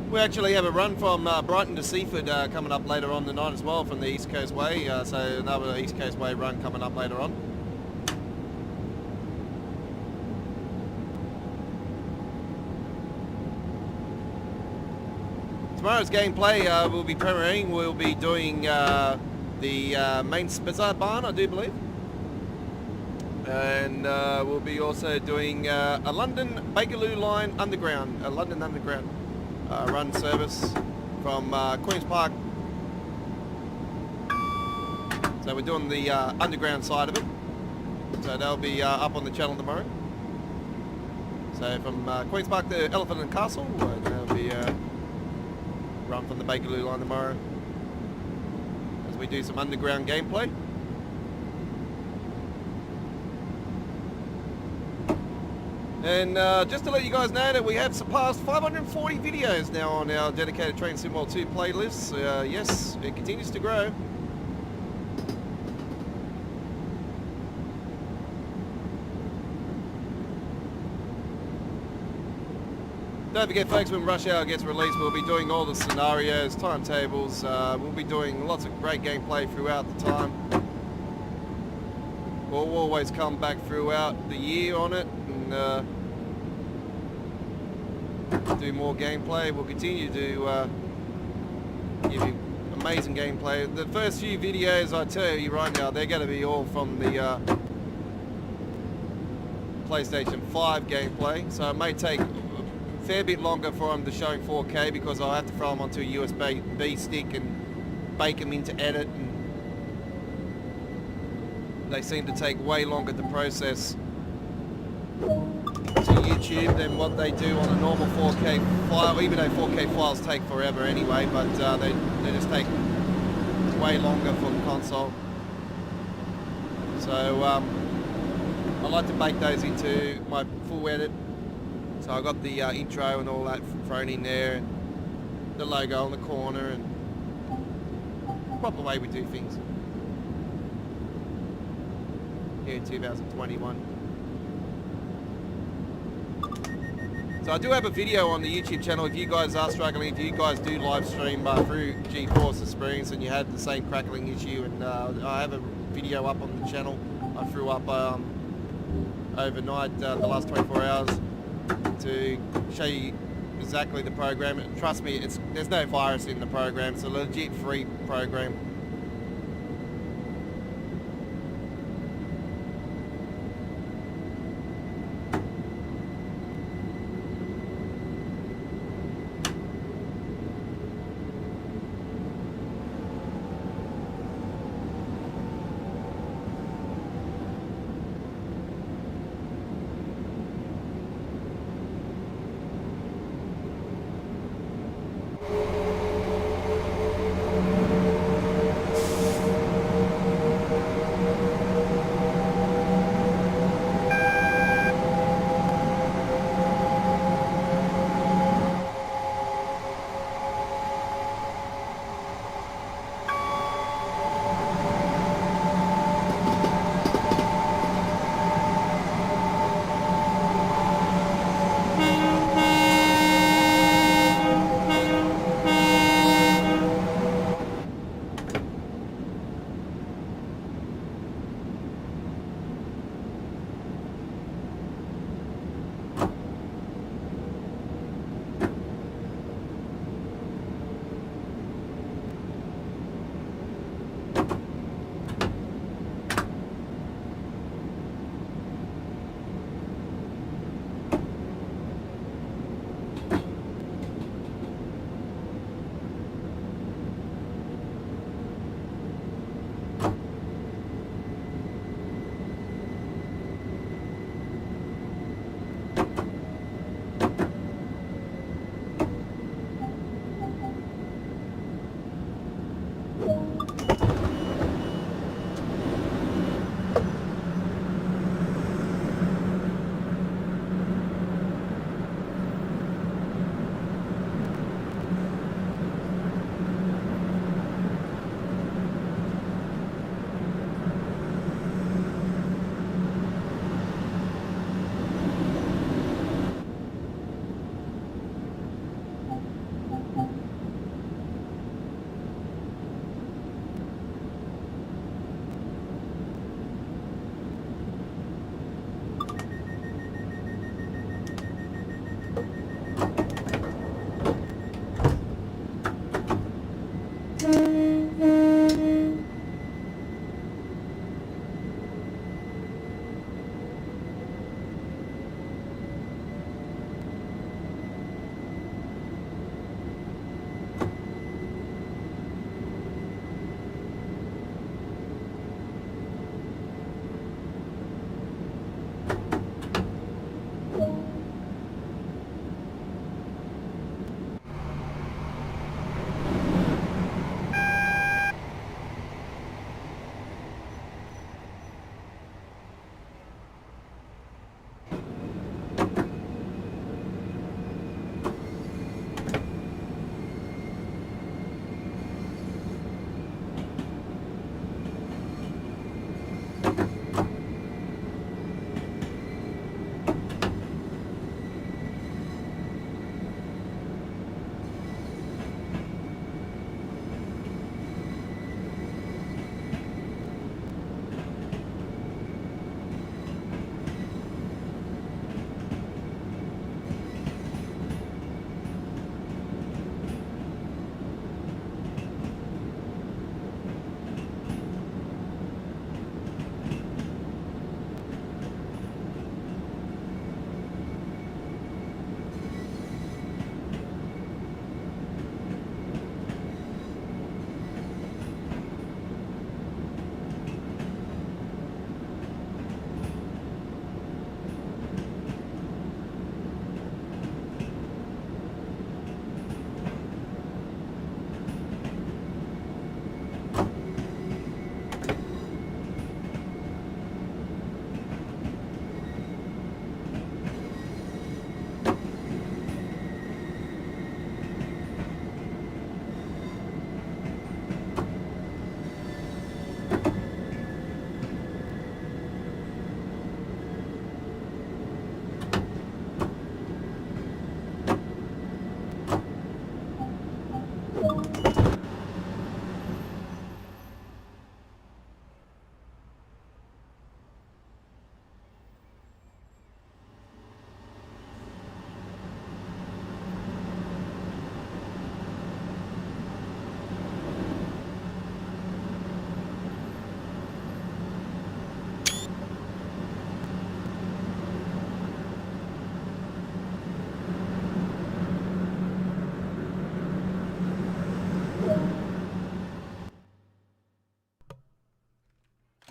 We actually have a run from Brighton to Seaford coming up later on tonight as well from the East Coast Way. So another East Coast Way run coming up later on. Tomorrow's gameplay will be premiering. We'll be doing the main Spizzard barn, I do believe. And we'll be also doing a London Bakerloo line underground, a London Underground run service from Queen's Park. So we're doing the underground side of it. So that'll be up on the channel tomorrow. So from Queen's Park to Elephant and Castle, that'll be run from the Bakerloo line tomorrow as we do some underground gameplay. And just to let you guys know that we have surpassed 540 videos now on our dedicated Train Sim World 2 playlists. Yes, it continues to grow. Don't forget folks, when Rush Hour gets released, we'll be doing all the scenarios, timetables, we'll be doing lots of great gameplay throughout the time. We'll always come back throughout the year on it and do more gameplay. We'll continue to give you amazing gameplay. The first few videos, I tell you right now, they're going to be all from the PlayStation 5 gameplay, so it may take a fair bit longer for them to show in 4K because I'll have to throw them onto a USB stick and bake them into edit, and they seem to take way longer to process to YouTube than what they do on a normal 4K file, even though 4K files take forever anyway, but they just take way longer for the console. So I like to bake those into my full edit. So I got the intro and all that thrown in there, and the logo on the corner, and proper way we do things here in 2021. So I do have a video on the YouTube channel if you guys are struggling, if you guys do live stream through GeForce Experience and you had the same crackling issue, and I have a video up on the channel I threw up overnight, the last 24 hours, to show you exactly the program. Trust me, there's no virus in the program. It's a legit free program.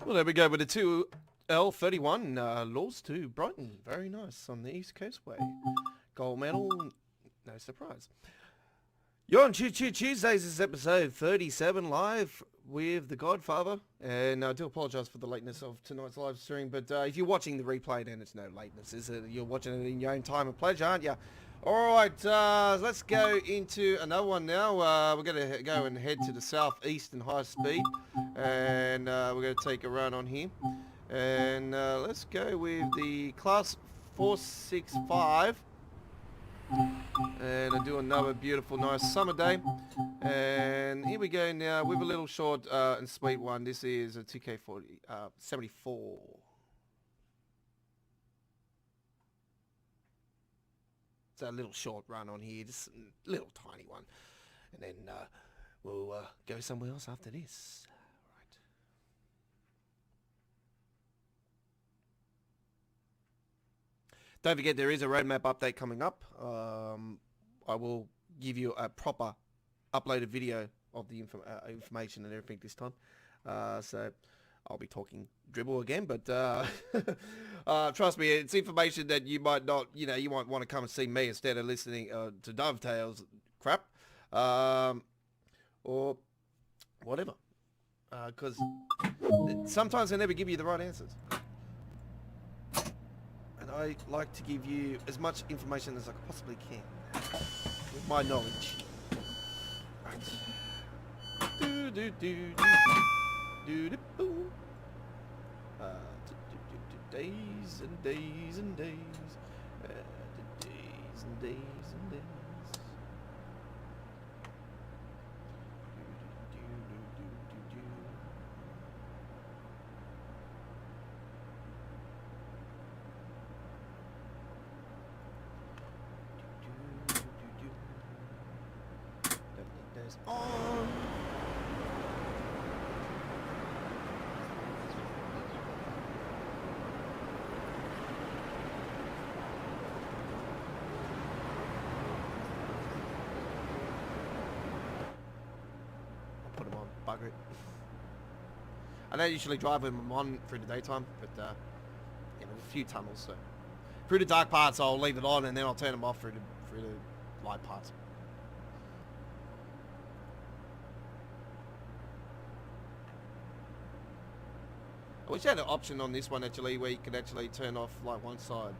Well, there we go with the 2L31 Laws to Brighton. Very nice on the East Coast way. Gold medal, no surprise. You're on Choo Choo Tuesdays. This is episode 37 live with The Godfather. And I do apologise for the lateness of tonight's live stream, but if you're watching the replay, then it's no lateness, is it? You're watching it in your own time and pleasure, aren't you? Alright, let's go into another one now. We're going to go and head to the southeastern high speed. And we're going to take a run on here. And let's go with the class 465. And I do another beautiful, nice summer day. And here we go now with a little short and sweet one. This is a 2K40 74. It's a little short run on here, just a little tiny one. And then we'll go somewhere else after this. Right. Don't forget there is a roadmap update coming up. I will give you a proper uploaded video of the information and everything this time. So I'll be talking dribble again, but trust me, it's information that you might not, you might want to come and see me instead of listening to Dovetail's crap, or whatever, because sometimes they never give you the right answers. And I like to give you as much information as I possibly can with my knowledge. Right. Do do do do. Do-do-boo. Days and days and days. Days and days and days. Days on. Bugger it. I don't usually drive them on through the daytime, but yeah, there's a few tunnels, so through the dark parts I'll leave it on and then I'll turn them off through the light parts. I wish I had an option on this one actually where you could actually turn off like one side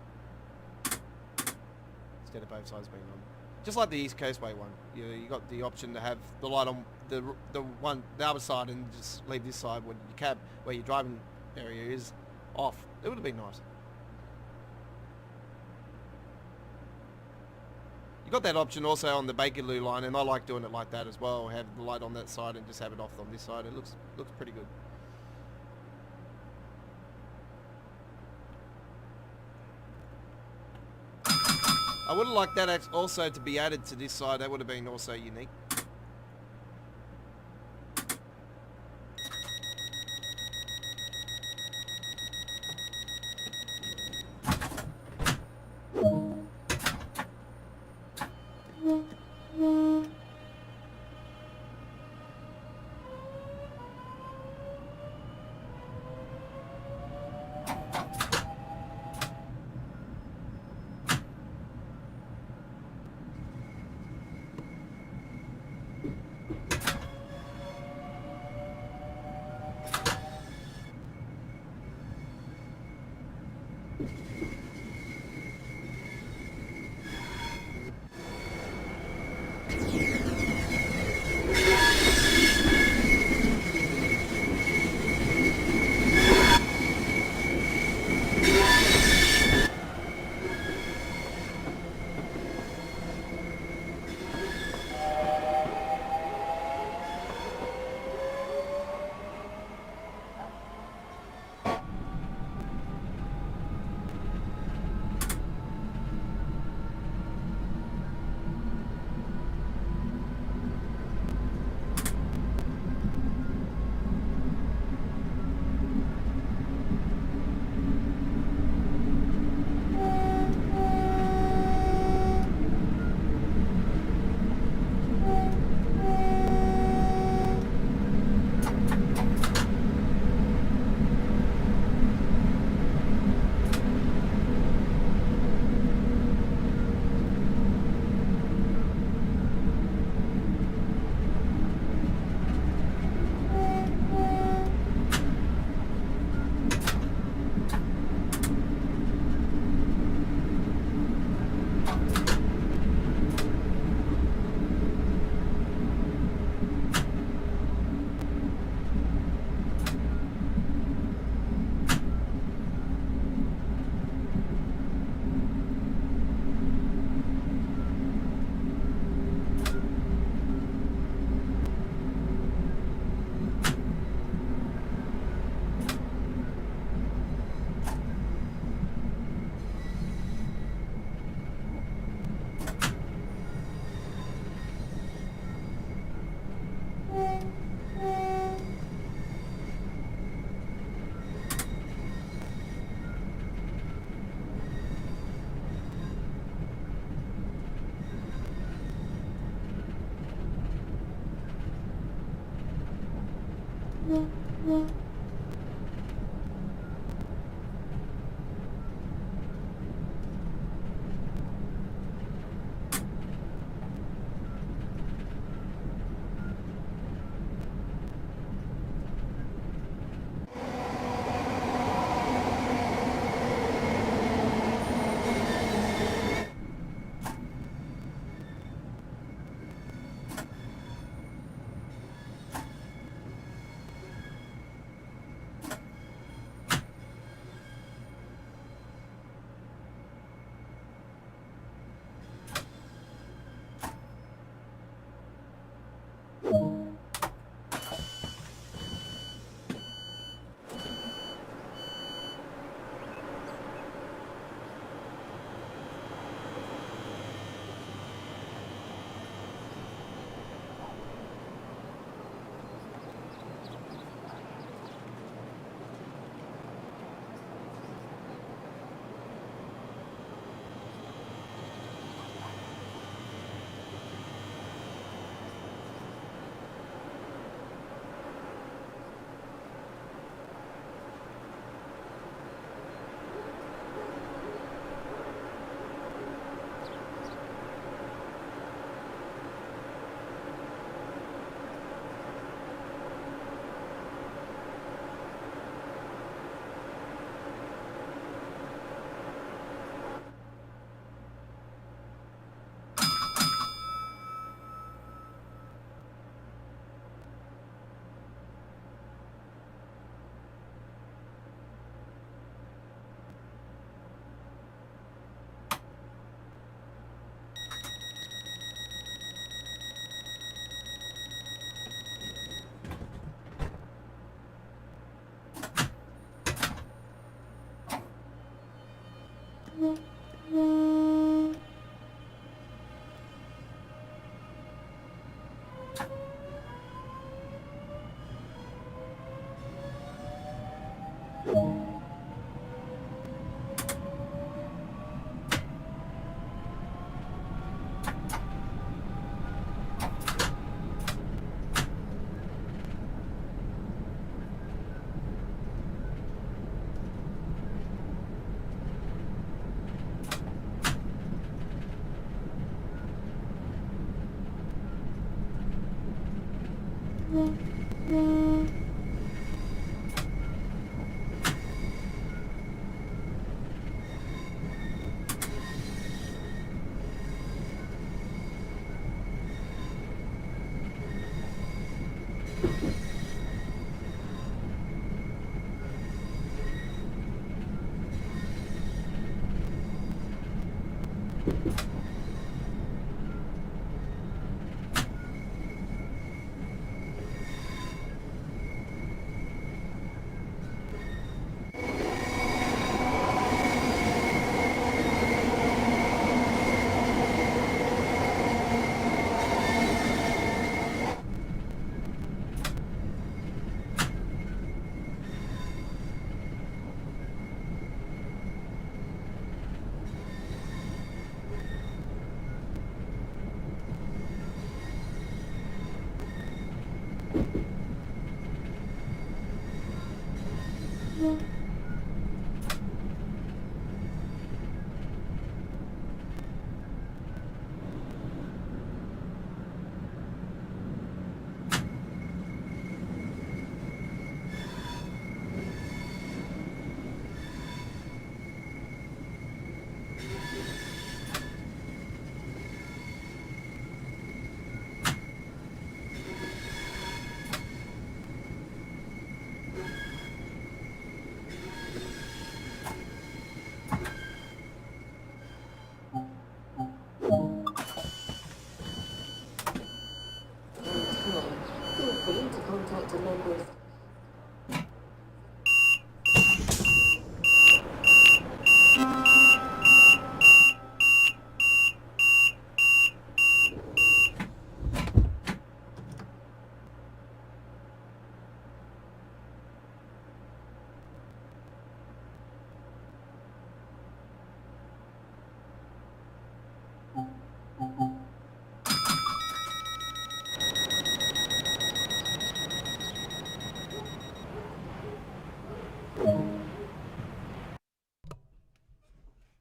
instead of both sides being on. Just like the East Coast Way one, you got the option to have the light on the other side and just leave this side when your cab, where your driving area is, off. It would have been nice. You got that option also on the Bakerloo line, and I like doing it like that as well. Have the light on that side and just have it off on this side. It looks pretty good. I would have liked that also to be added to this side. That would have been also unique.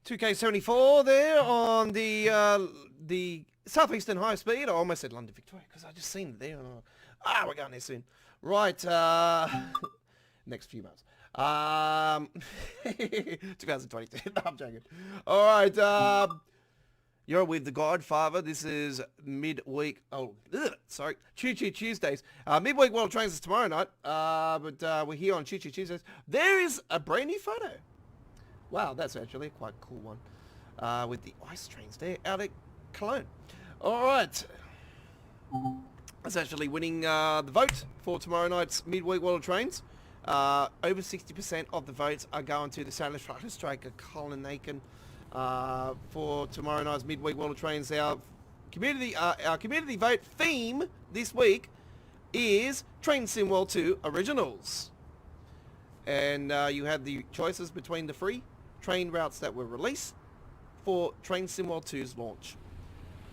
2K74 there on the Southeastern High Speed. I almost said London Victoria because I just seen it there. We're going there soon. Right, next few months. 2022. No, I'm joking. All right, you're with the Godfather. This is midweek. Choo Choo Tuesdays. Midweek World Trains is tomorrow night, but we're here on Choo Choo Tuesdays. There is a brand new photo. Wow, that's actually a quite cool one. With the ice trains there out at Cologne. All right. That's actually winning the vote for tomorrow night's midweek World Trains. Over 60% of the votes are going to the Saturday Strike at Colin for tomorrow night's midweek World Trains. Our community vote theme this week is Train Sim World 2 Originals. And you have the choices between the free train routes that were released for Train Sim World 2's launch.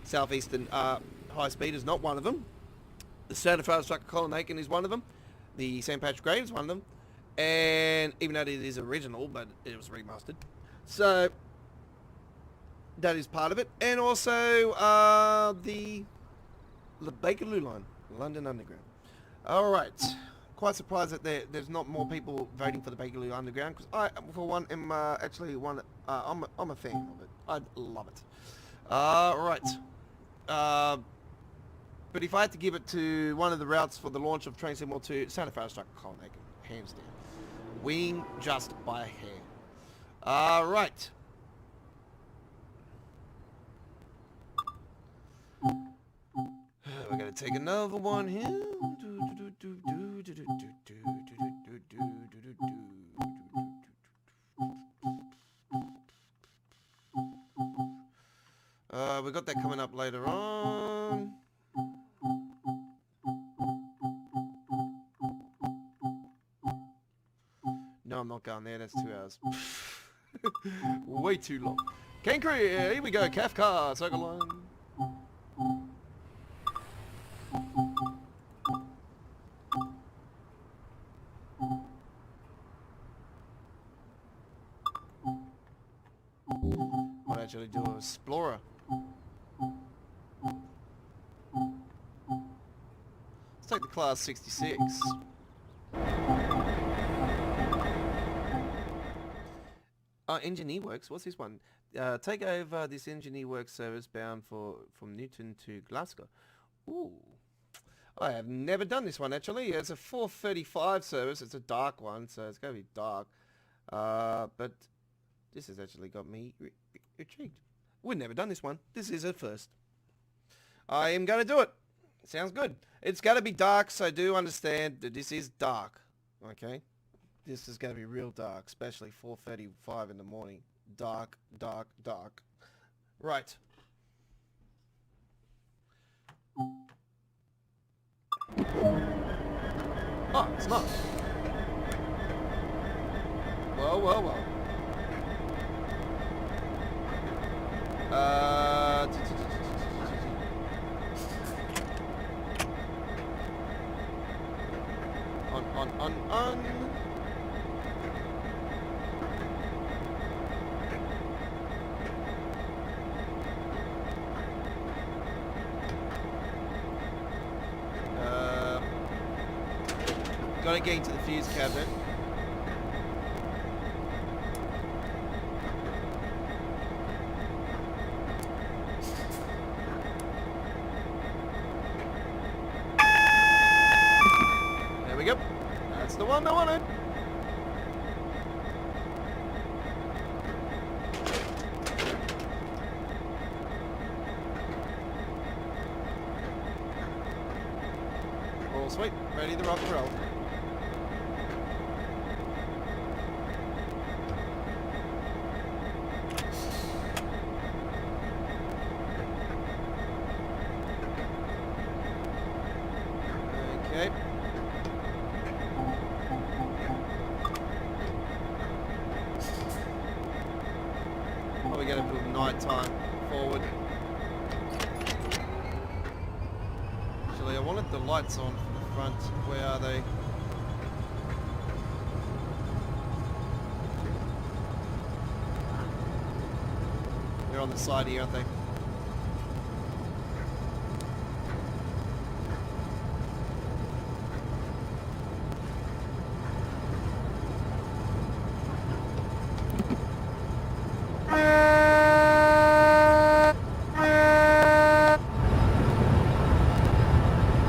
Southeastern High Speed is not one of them. The Saturday Strike Colin is one of them. The St. Patrick Grave is one of them. And even though it is original, but it was remastered. So that is part of it. And also the Bakerloo line, London Underground. All right. Quite surprised that there's not more people voting for the Bakerloo Underground, because I, for one, am actually one. I'm a fan of it. I love it. Right. But if I had to give it to one of the routes for the launch of Train Sim World 2, Santa Fe Strike Colin, hands down, winning just by a hair. Right. We're gonna take another one here. We got that coming up later on. No, I'm not going there. That's 2 hours. Way too long. Cancri, here we go. Kafka, Circle Line. Might actually do an Explorer. Let's take the Class 66. Engineer Works, what's this one? Take over this Engineer Works service bound from Newton to Glasgow. Ooh. I have never done this one actually. It's a 4:35 service. It's a dark one, so it's going to be dark. But this has actually got me intrigued. We've never done this one. This is a first. I am going to do it. Sounds good. It's got to be dark, so do understand that this is dark. Okay? This is going to be real dark, especially 4:35 in the morning. Dark, dark, dark. Right. Oh, it's not. Whoa, whoa, whoa. On. Gotta get into the fuse cabinet. There we go. That's the one I wanted. All sweet. Ready to rock and roll. Okay. Probably going to put night time forward. Actually, I wanted the lights on from the front. Where are they? on the side here, aren't they?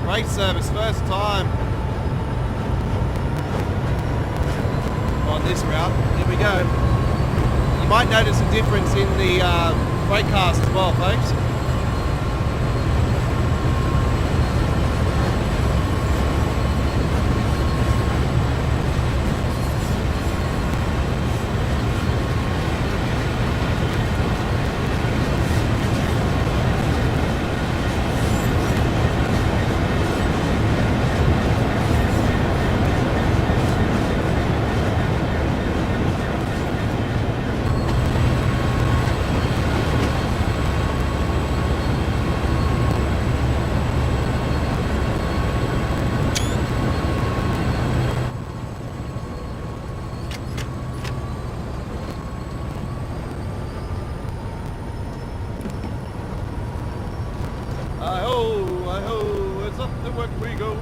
Great service, first time on this route. Here we go. You might notice a difference in the brake cast as well, folks. Hi-ho, it's up the work we go.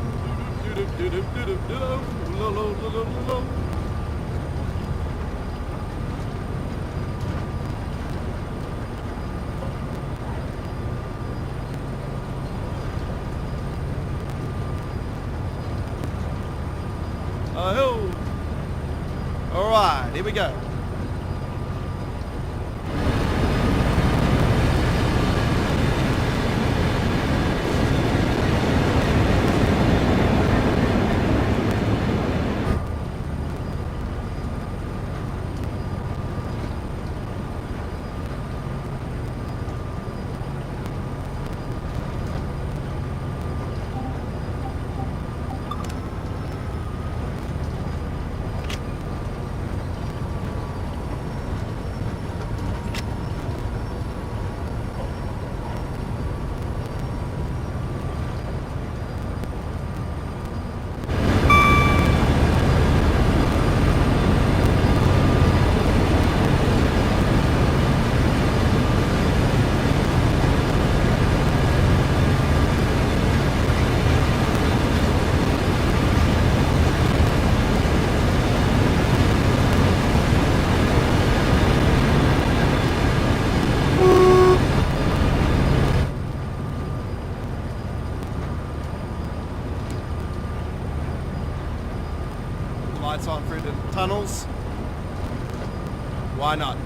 Hi-ho. All right, here we go. Lights on through the tunnels. Why not?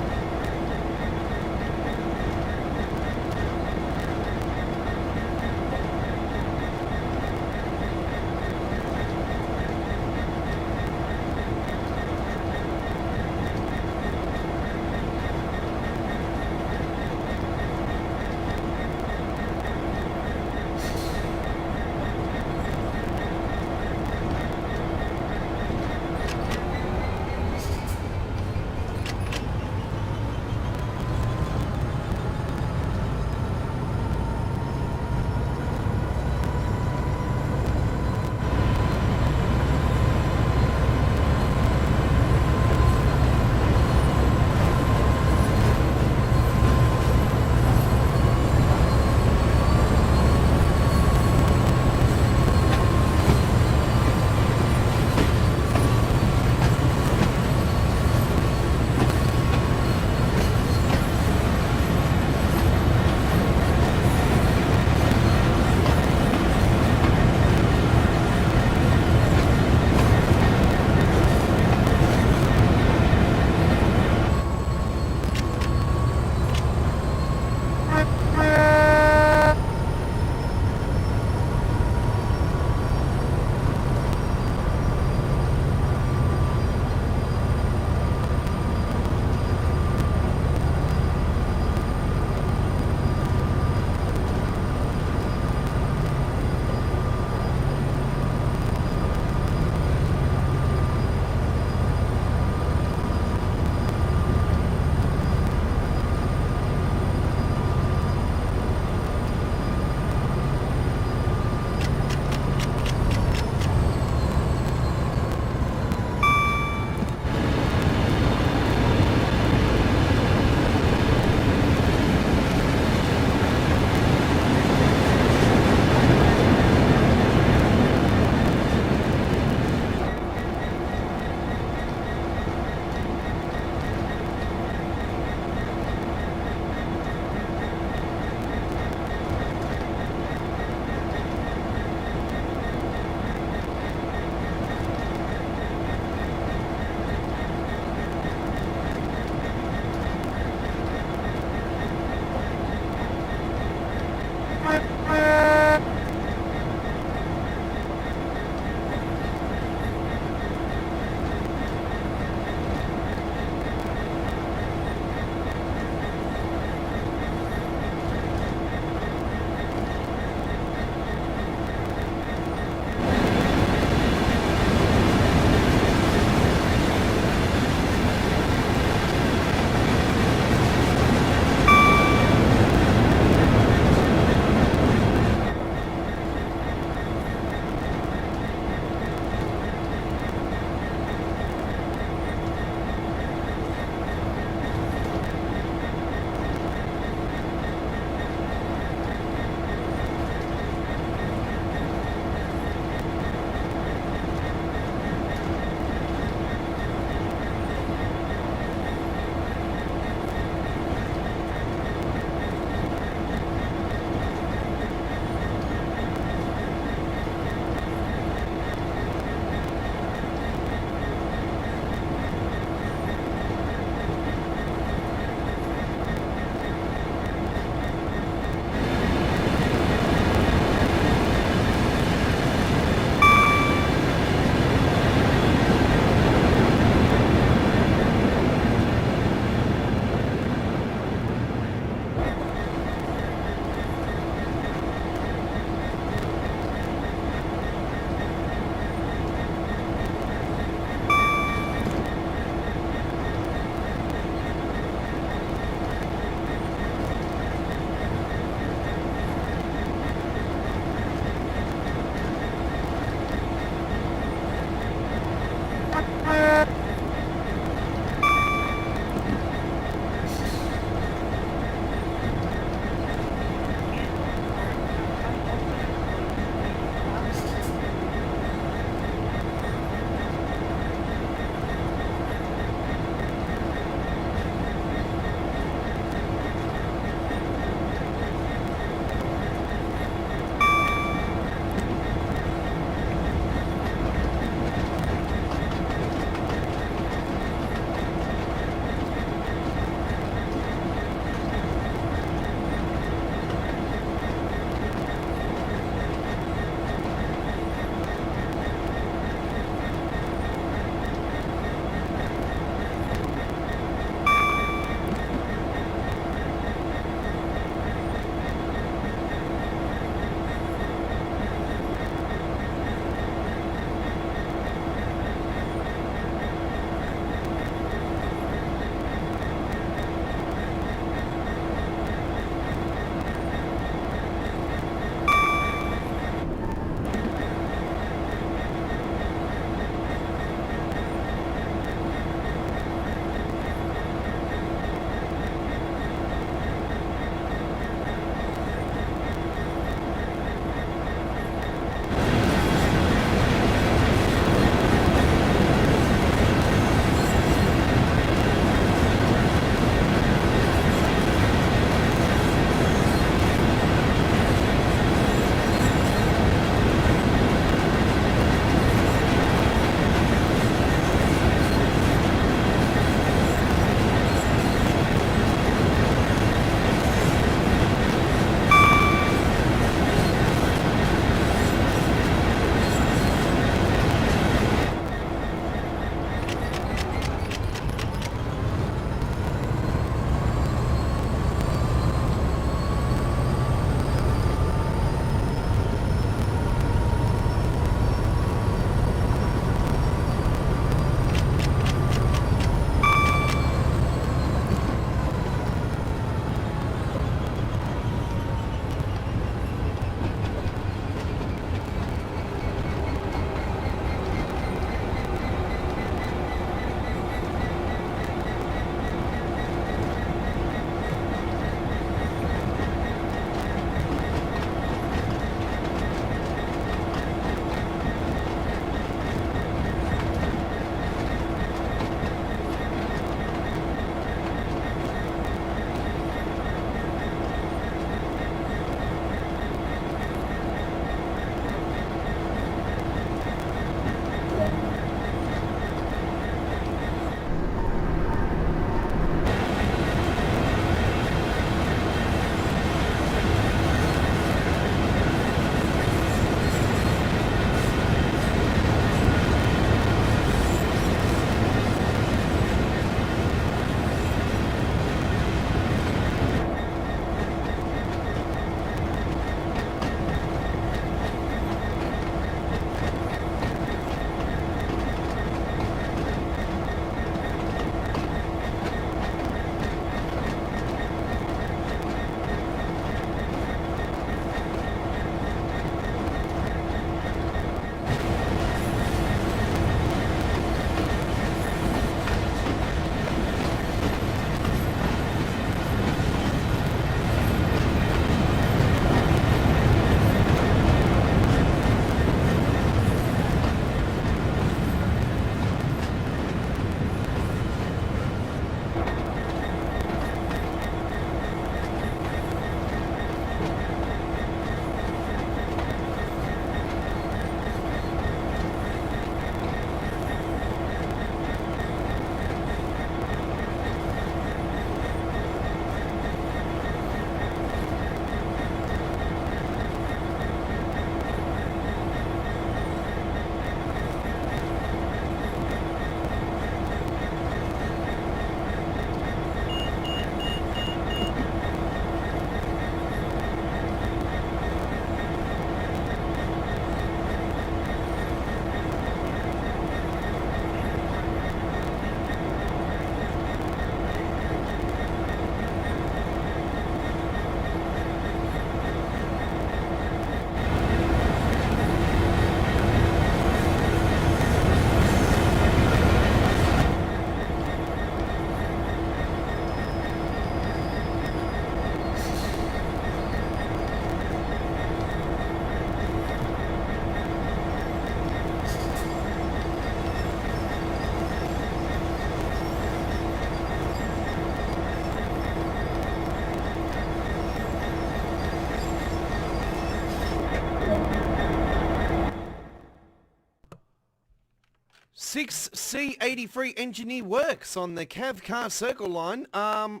6C83 engineer works on the Cav Car Circle line. I'm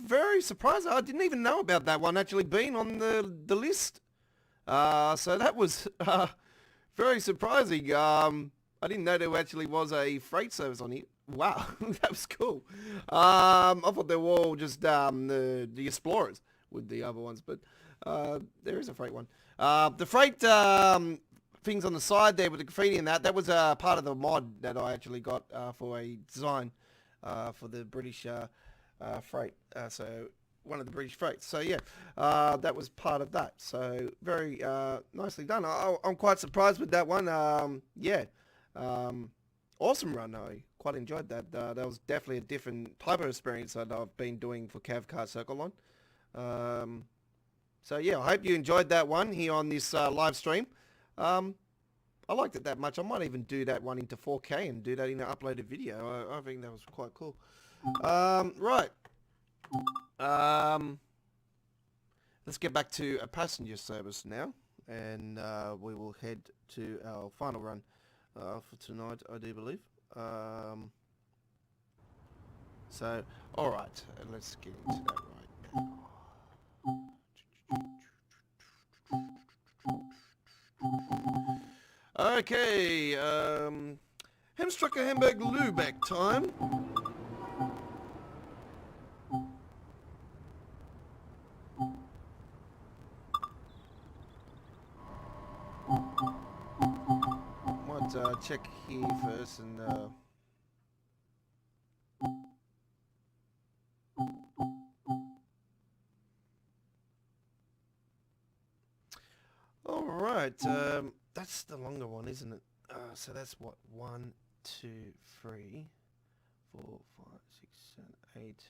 very surprised. I didn't even know about that one actually being on the list. So that was very surprising. I didn't know there actually was a freight service on here. Wow, that was cool. I thought they were all just the Explorers with the other ones, but there is a freight one. The freight things on the side there with the graffiti and that was part of the mod that I actually got for a design for the British freight. So one of the British freights. So yeah, that was part of that. So very nicely done. I'm quite surprised with that one. Yeah. Awesome run. I quite enjoyed that. That was definitely a different type of experience that I've been doing for Cav Car Circle Line. So yeah, I hope you enjoyed that one here on this live stream. I liked it that much. I might even do that one into 4K and do that in an uploaded video. I think that was quite cool. Right. Let's get back to a passenger service now, and we will head to our final run for tonight, I do believe. So, alright, let's get into that right now. Okay, Hemstrucker Hamburg Lubeck time. Might check here first and alright, that's the longer one, isn't it? So that's what, 1, 2, 3, 4, 5, 6, 7, 8.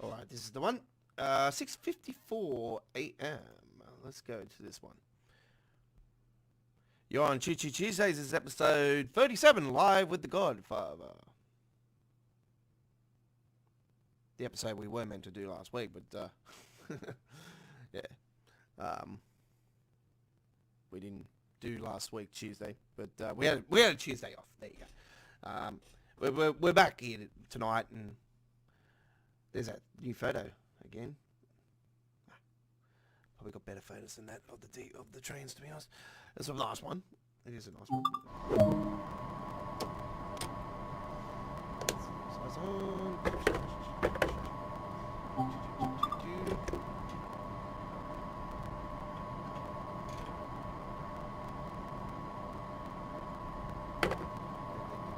Alright, this is the one. 6:54 a.m. Let's go to this one. You're on Choo Choo Tuesdays. This is episode 37, live with the Godfather. The episode we were meant to do last week, but yeah, we didn't do last week Tuesday, but we had a Tuesday off. There you go. We're back here tonight, and there's that new photo again. Probably got better photos than that of the trains, to be honest. It's a nice one. It is a nice one.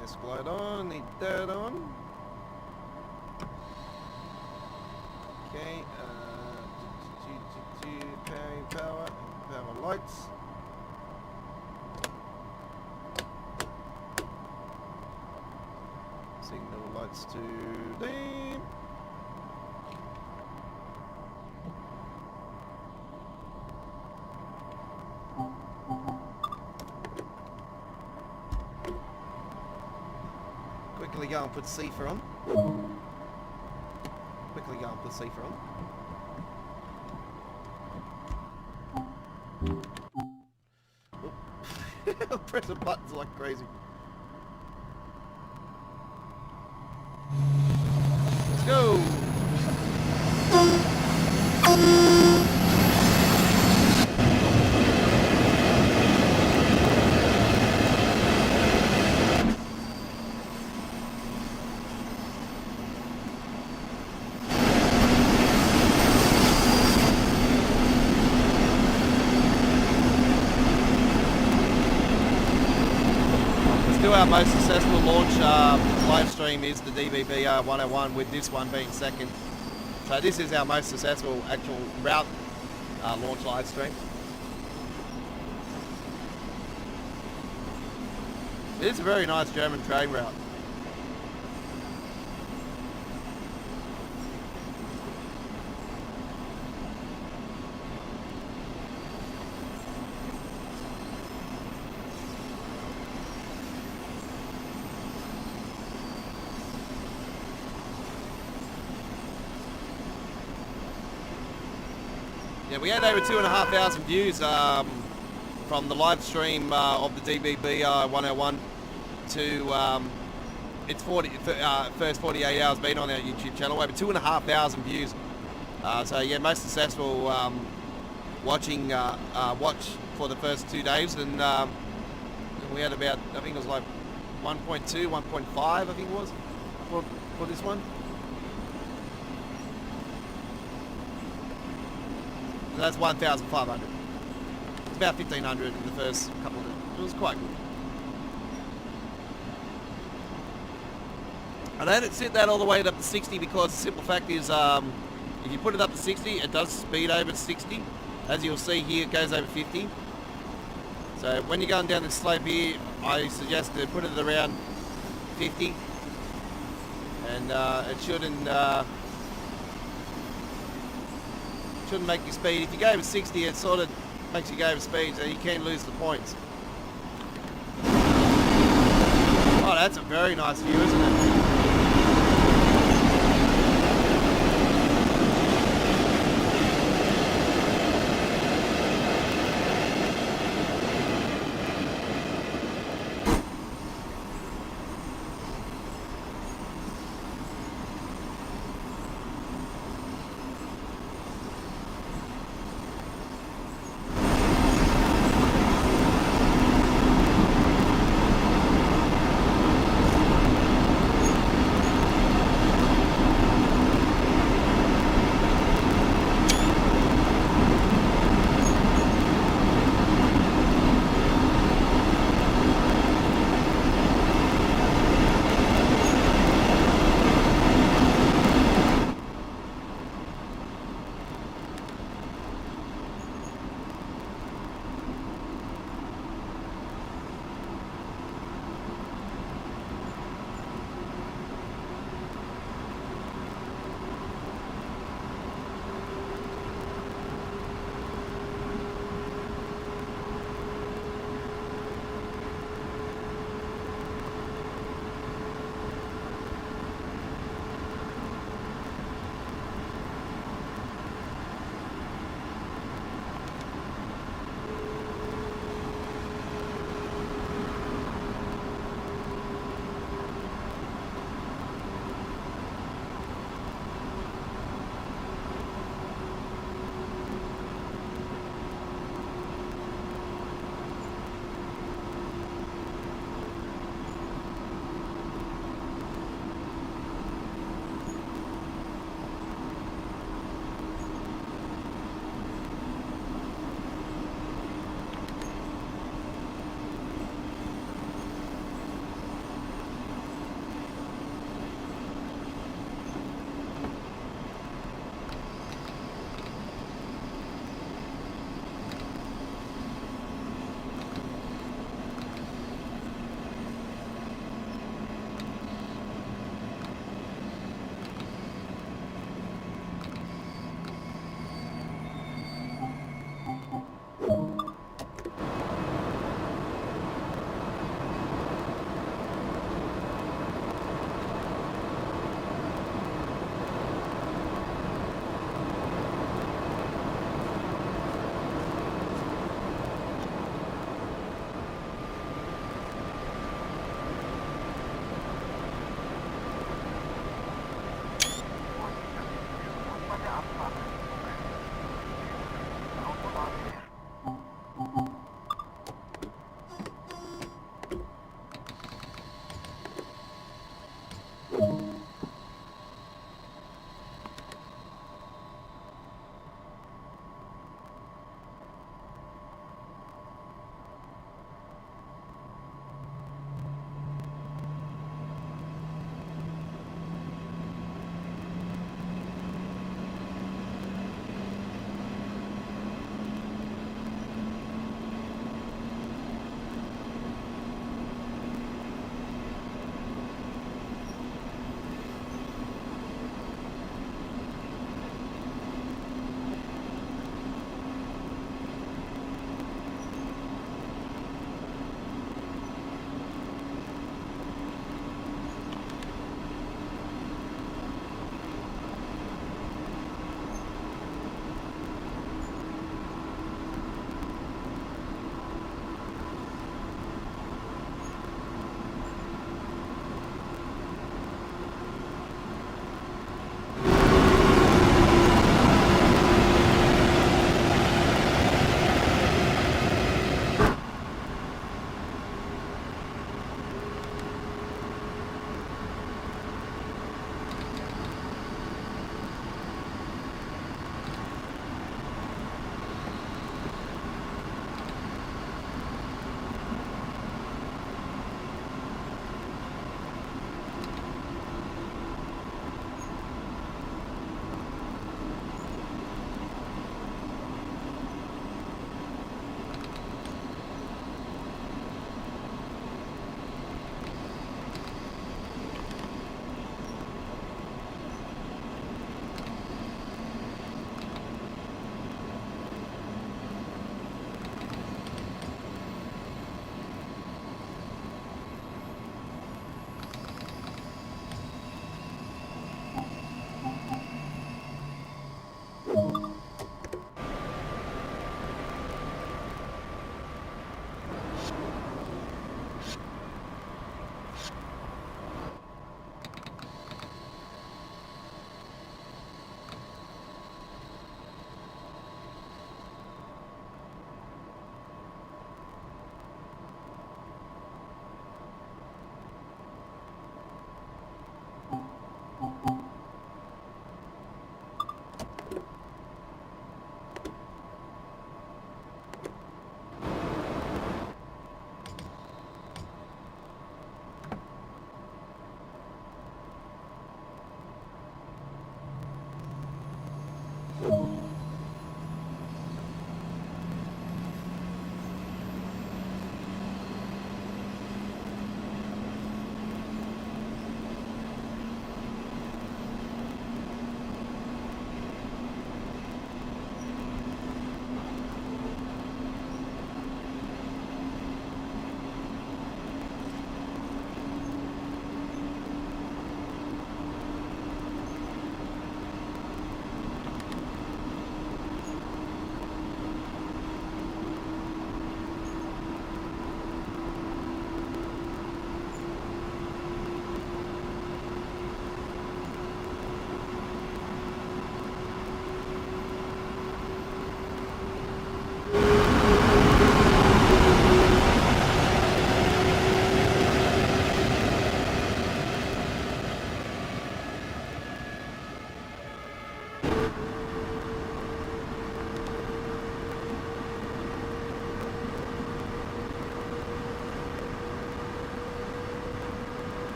Desk light on, need that on. Okay, pairing power and power lights. Signal lights to dim. Quickly go and put Seafer on. Quickly go and put Seafer on. I'm pressing buttons like crazy. Let's go! Our most successful launch live stream is the DBBR 101, with this one being second. So this is our most successful actual route launch live stream. It is a very nice German train route. Yeah, we had over 2,500 views from the live stream of the DBB 101 to its first 48 hours been on our YouTube channel, over 2,500 views. So yeah, most successful watch for the first 2 days, and we had about, I think it was like 1.2, 1.5, I think it was for this one. So that's 1,500. It's about 1,500 in the first couple of days. It was quite good. I don't set that all the way up to 60 because the simple fact is if you put it up to 60, it does speed over 60. As you'll see here, it goes over 50. So when you're going down this slope here, I suggest to put it around 50. And it shouldn't make you speed. If you go over 60, it sort of makes you go over speed, so you can lose the points. Oh, that's a very nice view, isn't it?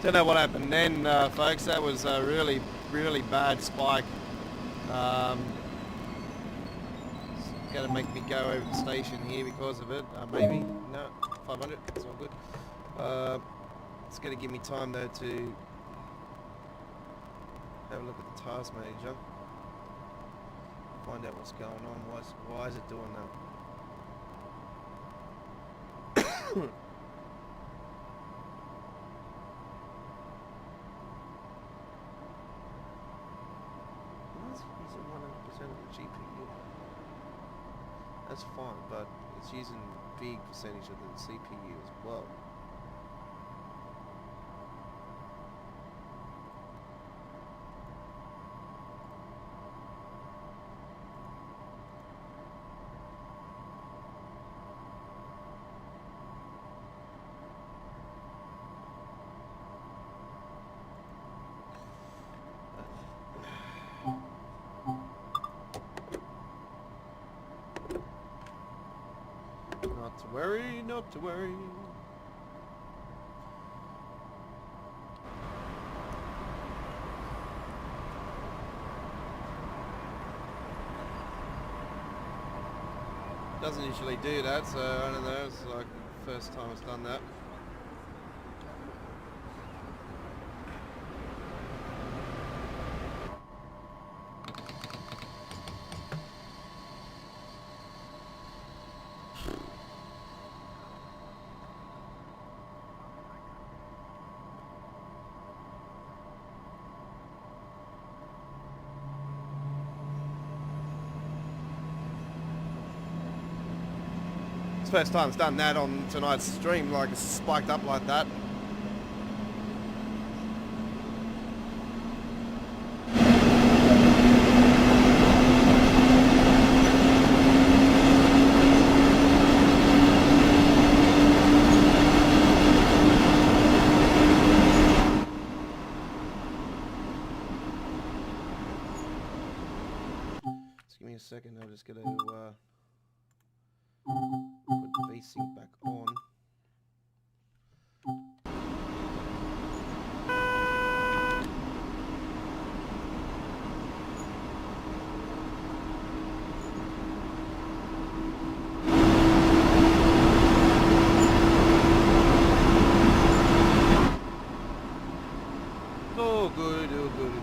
Don't know what happened then, folks. That was a really, really bad spike. It's going to make me go over the station here because of it. Maybe. No, 500. It's all good. It's going to give me time, though, to have a look at the task manager. Find out what's going on. Why is it doing that? Using 100% of the GPU. That's fine, but it's using a big percentage of the CPU as well. Not to worry, not to worry. Doesn't usually do that, so I don't know, it's like the first time it's done that. First time it's done that on tonight's stream, like it's spiked up like that. Just give me a second, I'm just gonna put V-Sync back on. Oh, good, oh, good, oh, good.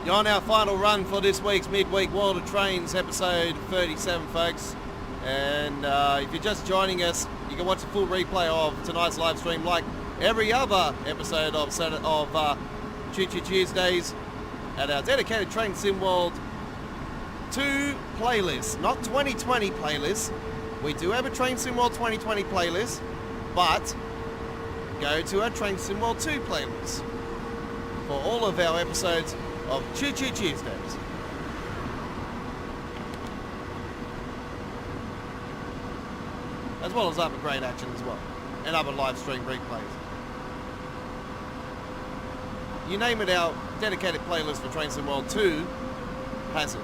You're on our final run for this week's Midweek World of Trains, episode 37, folks. And if you're just joining us, you can watch a full replay of tonight's live stream, like every other episode of Choo Choo Tuesdays, at our dedicated Train Sim World 2 playlist, not 2020 playlist. We do have a Train Sim World 2020 playlist, but go to our Train Sim World 2 playlist for all of our episodes of Choo Choo Tuesdays. As well as other great action as well, and other live stream replays. You name it, our dedicated playlist for Train Sim World 2 has it.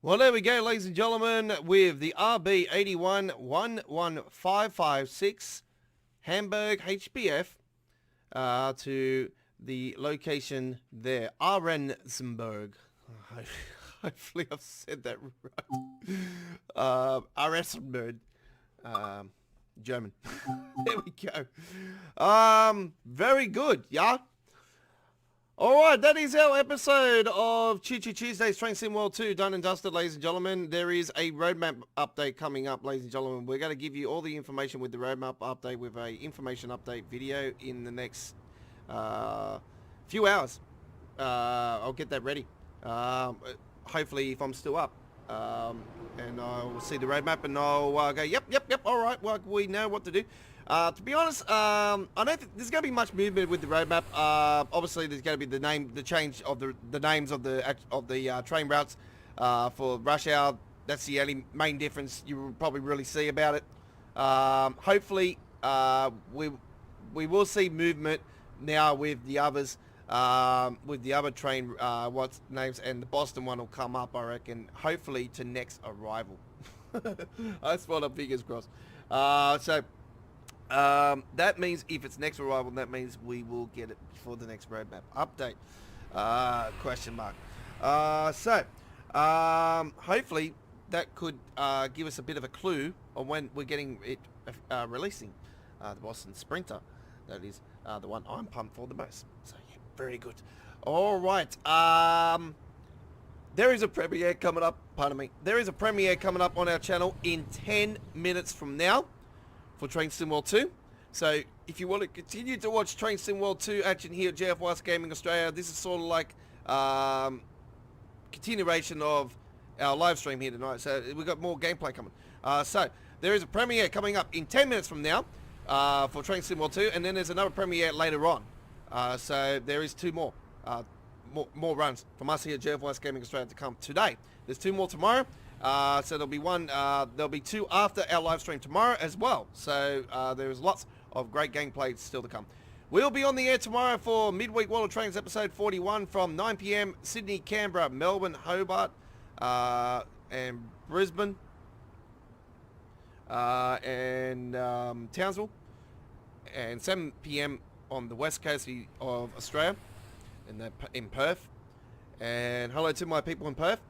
Well, there we go, ladies and gentlemen, with the RB81-11556 Hamburg HBF to the location there, Ahrensburg. Hopefully I've said that right. Ahrensburg. German. There we go. Very good, yeah? Alright, that is our episode of Choo Choo Tuesdays Train Sim World 2 done and dusted, ladies and gentlemen. There is a roadmap update coming up, ladies and gentlemen. We're going to give you all the information with the roadmap update with a information update video in the next few hours. I'll get that ready. Hopefully if I'm still up. And I'll see the roadmap and I'll go, yep, alright, well, we know what to do. To be honest, I don't think there's going to be much movement with the roadmap. Obviously, there's going to be the change of the names of the train routes for rush hour. That's the only main difference you will probably really see about it. Hopefully, we will see movement now with the others. With the other train what's names, and the Boston one will come up, I reckon, hopefully to next arrival. That's what I'm fingers crossed. That means if it's next arrival, that means we will get it before the next roadmap update. Question mark. Hopefully that could give us a bit of a clue on when we're getting it releasing. The Boston Sprinter, that is the one I'm pumped for the most. So yeah, very good. All right. There is a premiere coming up. Pardon me. There is a premiere coming up on our channel in 10 minutes from now for Train Sim World 2. So if you want to continue to watch Train Sim World 2 action here at JFYS Gaming Australia, this is sort of like continuation of our live stream here tonight. So we've got more gameplay coming. So there is a premiere coming up in 10 minutes from now for Train Sim World 2, and then there's another premiere later on. So there is two more. More runs from us here at JFYS Gaming Australia to come today. There's two more tomorrow. So there'll be there'll be two after our live stream tomorrow as well. So there's lots of great gameplay still to come. We'll be on the air tomorrow for Midweek World of Trains episode 41 from 9 p.m. Sydney, Canberra, Melbourne, Hobart, and Brisbane, and Townsville, and 7 p.m. on the west coast of Australia, in Perth. And hello to my people in Perth.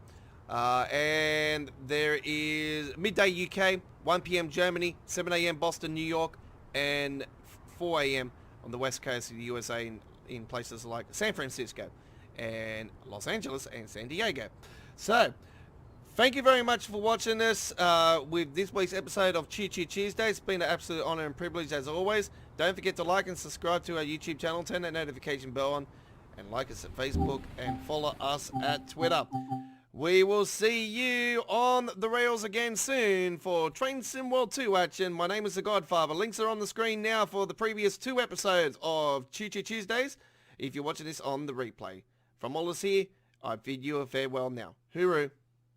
And there is midday UK, 1 p.m. Germany, 7 a.m. Boston, New York, and 4 a.m. on the west coast of the USA in places like San Francisco and Los Angeles and San Diego. So, thank you very much for watching this with this week's episode of Choo Choo Tuesday. It's been an absolute honor and privilege as always. Don't forget to like and subscribe to our YouTube channel, turn that notification bell on, and like us at Facebook and follow us at Twitter. We will see you on the rails again soon for Train Sim World 2 action. My name is The Godfather. Links are on the screen now for the previous 2 episodes of Choo Choo Tuesdays if you're watching this on the replay. From all us here, I bid you a farewell now. Hooroo.